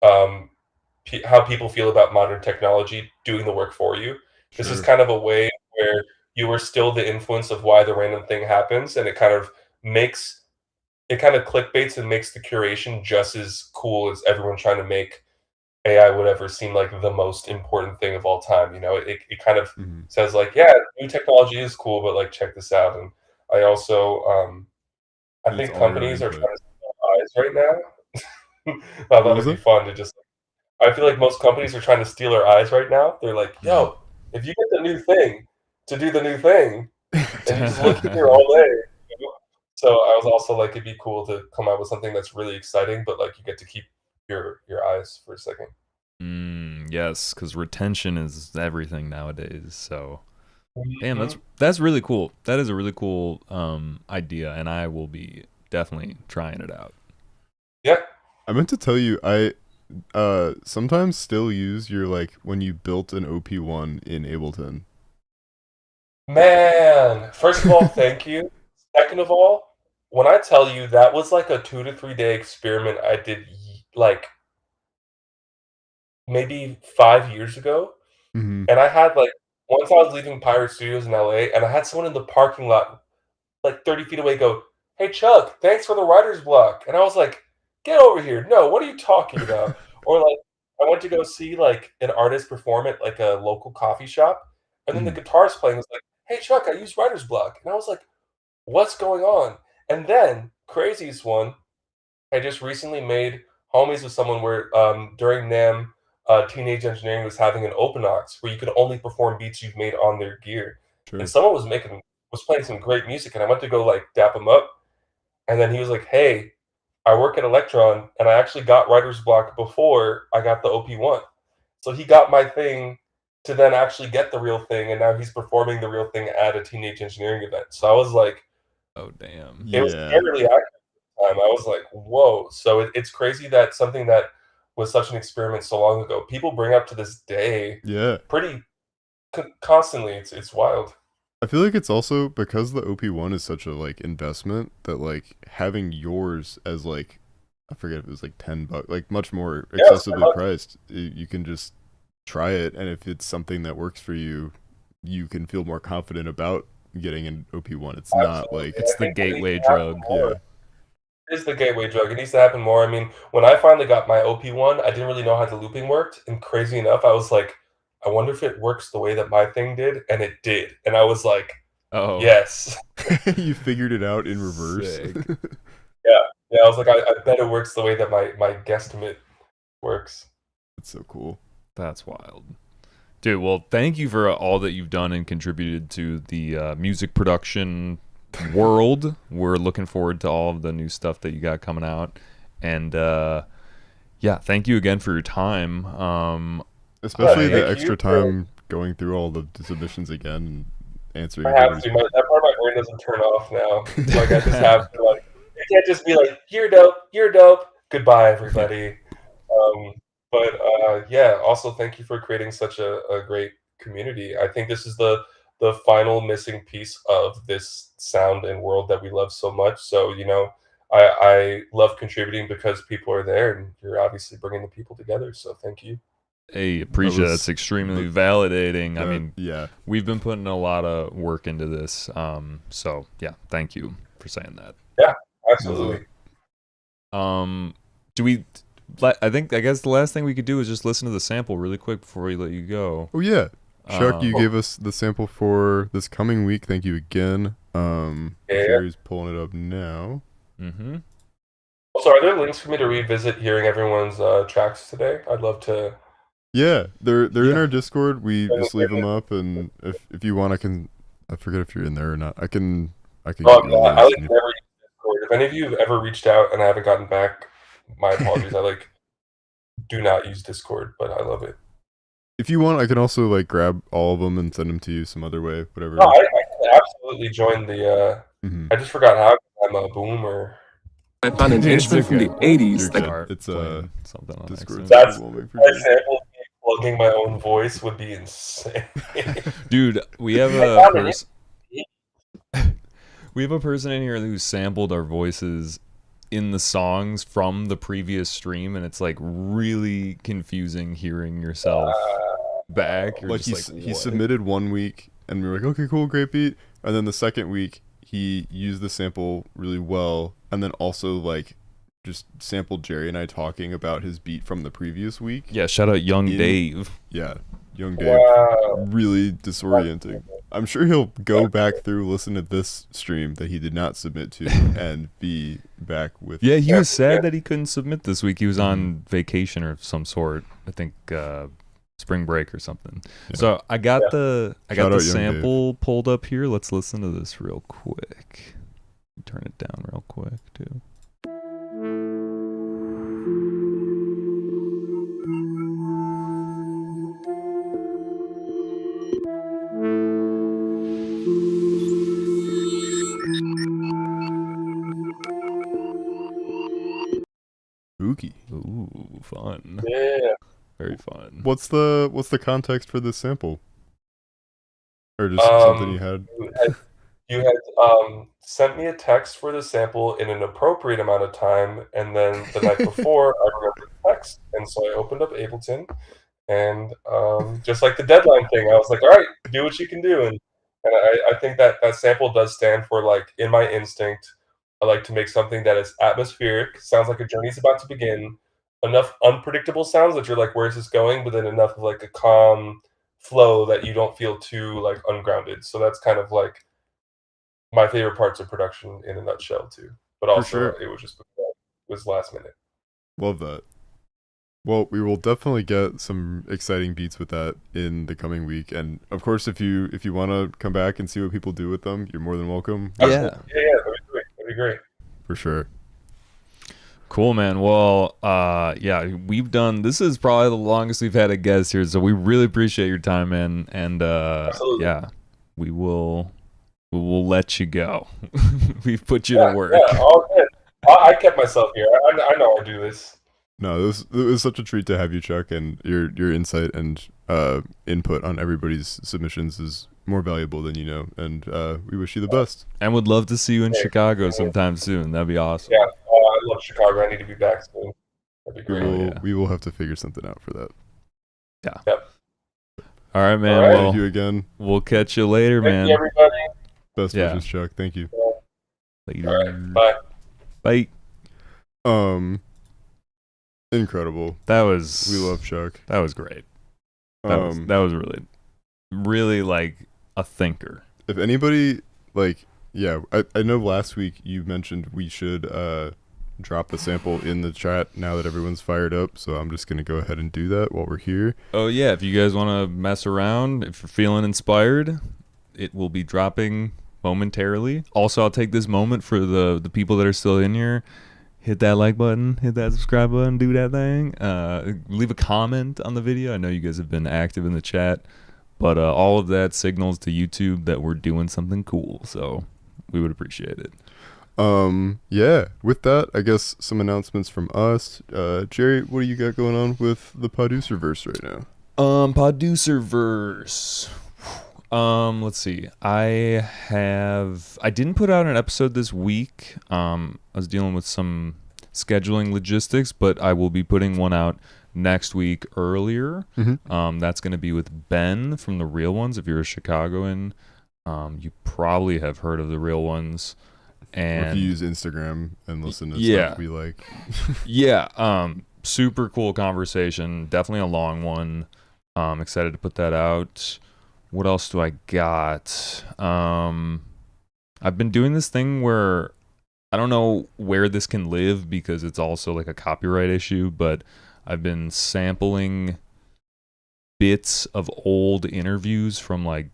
how people feel about modern technology doing the work for you. This is kind of a way where you are still the influence of why the random thing happens, and it kind of clickbaits and makes the curation just as cool as everyone trying to make AI whatever seem like the most important thing of all time. You know, it kind of says like, yeah, new technology is cool, but like check this out. And I also I It's think all your companies are input. trying to steal our eyes right now. I What thought was it'd be it? fun to just I feel like most companies are trying to steal our eyes right now. They're like, yo, if you get the new thing to do the new thing, and you just look here all day. You know? So I was also like, it'd be cool to come out with something that's really exciting, but like you get to keep your eyes for a second. Yes, because retention is everything nowadays. So, damn, Mhm. that's really cool. That is a really cool idea, and I will be definitely trying it out. Yeah. I meant to tell you, I sometimes still use your like when you built an OP1 in Ableton. Man, first of all, thank you. Second of all, when I tell you that was like a 2 to 3 day experiment I did like maybe 5 years ago, Mm-hmm. and I had like once I was leaving Pirate Studios in LA, and I had someone in the parking lot like 30 feet away go, "Hey Chuck, thanks for the writer's block." And I was like, "Get over here. No, what are you talking about?" Or like I went to go see like an artist perform at like a local coffee shop, and then the guitarist playing was like, "Hey Chuck, I used writer's block." And I was like, "What's going on?" And then craziest one, I just recently made homies with someone where during NAMM, Teenage Engineering was having an open aux where you could only perform beats you've made on their gear. And Sure. someone was playing some great music, and I went to go like dap him up, and then he was like, "Hey, I work at Electron, and I actually got writer's block before I got the OP1." So he got my thing to then actually get the real thing, and now he's performing the real thing at a Teenage Engineering event. So I was like, Oh, damn. it was Yeah. fairly accurate at the time. I was like, "Whoa!" So it's crazy that something that was such an experiment so long ago, people bring up to this day, Yeah. pretty constantly. It's wild. I feel like it's also because the OP1 is such a like investment that like having yours as like I forget if it was like $10, like much more Yeah, it's accessibly $10. priced. You can just try it, and if it's something that works for you, you can feel more confident about getting an OP1. It's not Absolutely. like It's I the think that needs gateway to happen drug. yeah. more. It is the gateway drug. It needs to happen more. I mean, when I finally got my OP1, I didn't really know how the looping worked, and crazy enough, I was like, "I wonder if it works the way that my thing did," and it did. And I was like, Oh, "Yes." You figured it out in reverse. sick. Yeah. Yeah, I was like, I bet it works the way that my guesstimate works. It's so cool. That's wild. Dude, well, thank you for all that you've done and contributed to the music production world. We're looking forward to all of the new stuff that you got coming out. And yeah, thank you again for your time. Especially the thank extra you time going through all the submissions again and answering I have everybody's to. questions. That part of my brain doesn't turn off now. Like I just have to like it can't just be like, "You're dope, you're dope. Goodbye, everybody." Um, but yeah, also thank you for creating such a great community. I think this is the final missing piece of this sound and world that we love so much. So, you know, I love contributing because people are there and you're obviously bringing the people together. So thank you. Hey, appreciate it. It's extremely validating. I mean, yeah, we've been putting a lot of work into this. So yeah, thank you for saying that. Yeah, absolutely. Do we? I guess the last thing we could do is just listen to the sample really quick before we let you go. Oh yeah, Chuck, you gave us the sample for this coming week. Thank you again. Sherry's pulling it up now. Mm-hmm. Also, are there links for me to revisit hearing everyone's tracks today? I'd love to. Yeah, they're in our Discord. We just leave them up, and if you want, I forget if you're in there or not. I can. Oh, give you I'm the not. I links. like never use Discord. If any of you have ever reached out and I haven't gotten back, my apologies. I like do not use Discord, but I love it. If you want, I can also like grab all of them and send them to you some other way, whatever. No, I can absolutely join the. I just forgot how I'm a boomer. I found an instrument from the 80s. It's something on Discord. That's my sample. Plugging my own voice would be insane. Dude, we have we have a person in here who sampled our voices in the songs from the previous stream, and it's like really confusing hearing yourself back. You're like just he what? submitted one week and we were like, okay, cool, great beat. And then the second week, he used the sample really well, and then also like just sampled Jerry and I talking about his beat from the previous week. Yeah, shout out Young Dave. Yeah, Young Dave. Really disorienting. I'm sure he'll go back through, listen to this stream that he did not submit to, and be back with. Yeah, he was sad that he couldn't submit this week. He was on vacation or some sort. I think spring break or something. Yeah. So I got the sample pulled up here. Let's listen to this real quick. Turn it down real quick too. Spooky. Ooh, fun. Yeah. Very fun. What's the context for this sample? Or just something you had? You had sent me a text for the sample in an appropriate amount of time, and then the night before I remembered the text, and so I opened up Ableton, and just like the deadline thing, I was like, all right, do what you can do, and I think that sample does stand for, like, in my instinct, I like to make something that is atmospheric, sounds like a journey's about to begin, enough unpredictable sounds that you're like, where's this going? But then enough of like a calm flow that you don't feel too like ungrounded. So that's kind of like my favorite parts of production in a nutshell too. But also it was just last minute. Love that. Well, we will definitely get some exciting beats with that in the coming week. And of course, if you want to come back and see what people do with them, you're more than welcome. Yeah. That'd be great. For sure. Cool, man. Well, yeah, this is probably the longest we've had a guest here, so we really appreciate your time, man. And yeah, we will let you go. We've put you to work. Yeah, all good. I kept myself here. I know I do this. No, it was such a treat to have you, Chuck, and your insight and input on everybody's submissions is more valuable than you know, and we wish you the best. And would love to see you in Chicago sometime soon. That'd be awesome. Yeah, I love Chicago. I need to be back soon. That'd be great. We will have to figure something out for that. Yeah. Yep. All right, man. All right. Well, thank you again. We'll catch you later, man. Thank you, everybody. Best wishes, Chuck. Thank you. Later. All right. Bye. Bye. Incredible. We love Chuck. That was great. That was really like a thinker. If anybody I know last week you mentioned we should drop the sample in the chat now that everyone's fired up, so I'm just gonna go ahead and do that while we're here. Oh yeah, if you guys want to mess around, if you're feeling inspired, it will be dropping momentarily. Also, I'll take this moment for the people that are still in here. Hit that like button, hit that subscribe button, do that thing. Leave a comment on the video. I know you guys have been active in the chat, but all of that signals to YouTube that we're doing something cool, so we would appreciate it. Yeah, with that, I guess some announcements from us. Jerry, what do you got going on with the Poducer verse right now? Poducer verse. Let's see. I didn't put out an episode this week. I was dealing with some scheduling logistics, but I will be putting one out next week earlier. Mm-hmm. That's going to be with Ben from The Real Ones. If you're a Chicagoan, you probably have heard of The Real Ones. And if you use Instagram and listen to stuff we like. Yeah. Super cool conversation. Definitely a long one. Excited to put that out. What else do I got? I've been doing this thing where I don't know where this can live because it's also like a copyright issue, but I've been sampling bits of old interviews from like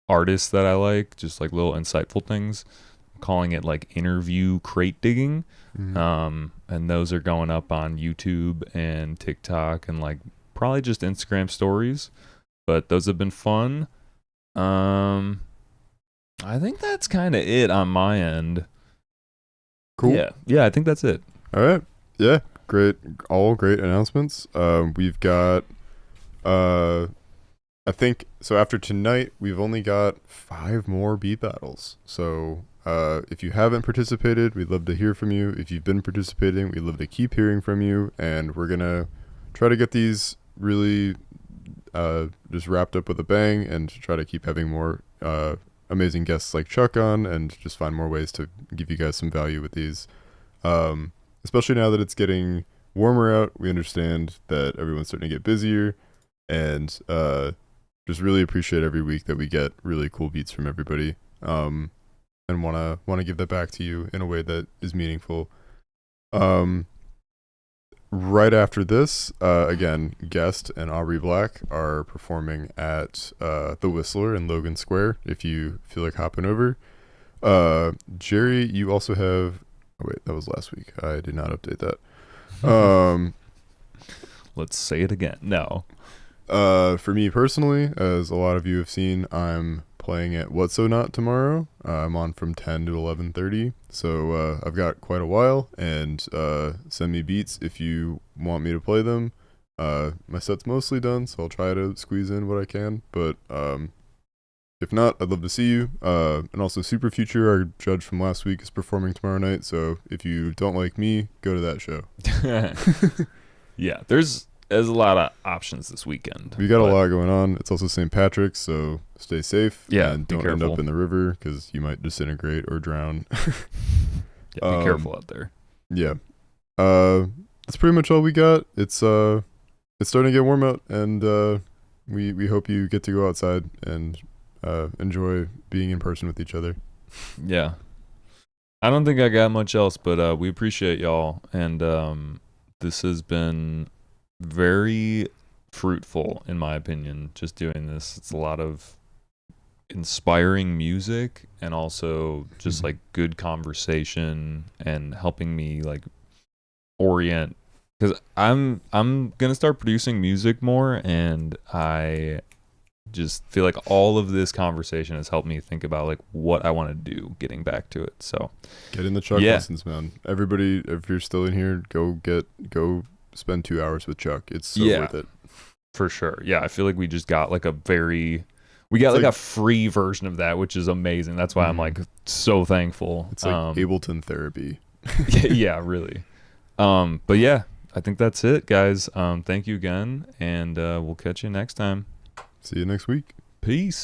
artists that I like, just like little insightful things. I'm calling it like interview crate digging. Mm-hmm. And those are going up on YouTube and TikTok and like probably just Instagram stories, but those have been fun. I think that's kind of it on my end. Cool. Yeah, I think that's it. All right. Yeah, great. All great announcements. We've got, I think, so after tonight, we've only got 5 more beat battles. So if you haven't participated, we'd love to hear from you. If you've been participating, we'd love to keep hearing from you. And we're going to try to get these really just wrapped up with a bang, and to try to keep having more amazing guests like Chuck on, and just find more ways to give you guys some value with these. Especially now that it's getting warmer out, we understand that everyone's starting to get busier, and just really appreciate every week that we get really cool beats from everybody, and want to give that back to you in a way that is meaningful. Right after this, again, Guest and Aubrey Black are performing at the Whistler in Logan Square, if you feel like hopping over. Jerry, you also have... Oh, wait, that was last week. I did not update that. Let's say it again. No. For me personally, as a lot of you have seen, I'm playing at What So Not tomorrow. I'm on from 10 to 11:30, so I've got quite a while, and send me beats if you want me to play them. My set's mostly done, so I'll try to squeeze in what I can, but if not, I'd love to see you. And also Super Future, our judge from last week, is performing tomorrow night, so if you don't like me, go to that show. Yeah, there's a lot of options this weekend. We got a lot going on. It's also St. Patrick's, so stay safe. Yeah, and be don't careful. end up in the river, because you might disintegrate or drown. Yeah, be careful out there. Yeah. That's pretty much all we got. It's starting to get warm out, and we hope you get to go outside and enjoy being in person with each other. Yeah. I don't think I got much else, but we appreciate y'all, and this has been very fruitful, in my opinion, just doing this. It's a lot of inspiring music, and also just like good conversation, and helping me like orient, because I'm gonna start producing music more, and I just feel like all of this conversation has helped me think about like what I want to do getting back to it. So get in the Chuck lessons, man. Everybody, if you're still in here, go spend 2 hours with Chuck. It's so worth it. For sure. Yeah, I feel like we just got like a free version of that, which is amazing. That's why I'm like so thankful. It's like Ableton therapy. Yeah, really. But yeah, I think that's it, guys. Thank you again, and we'll catch you next time. See you next week. Peace.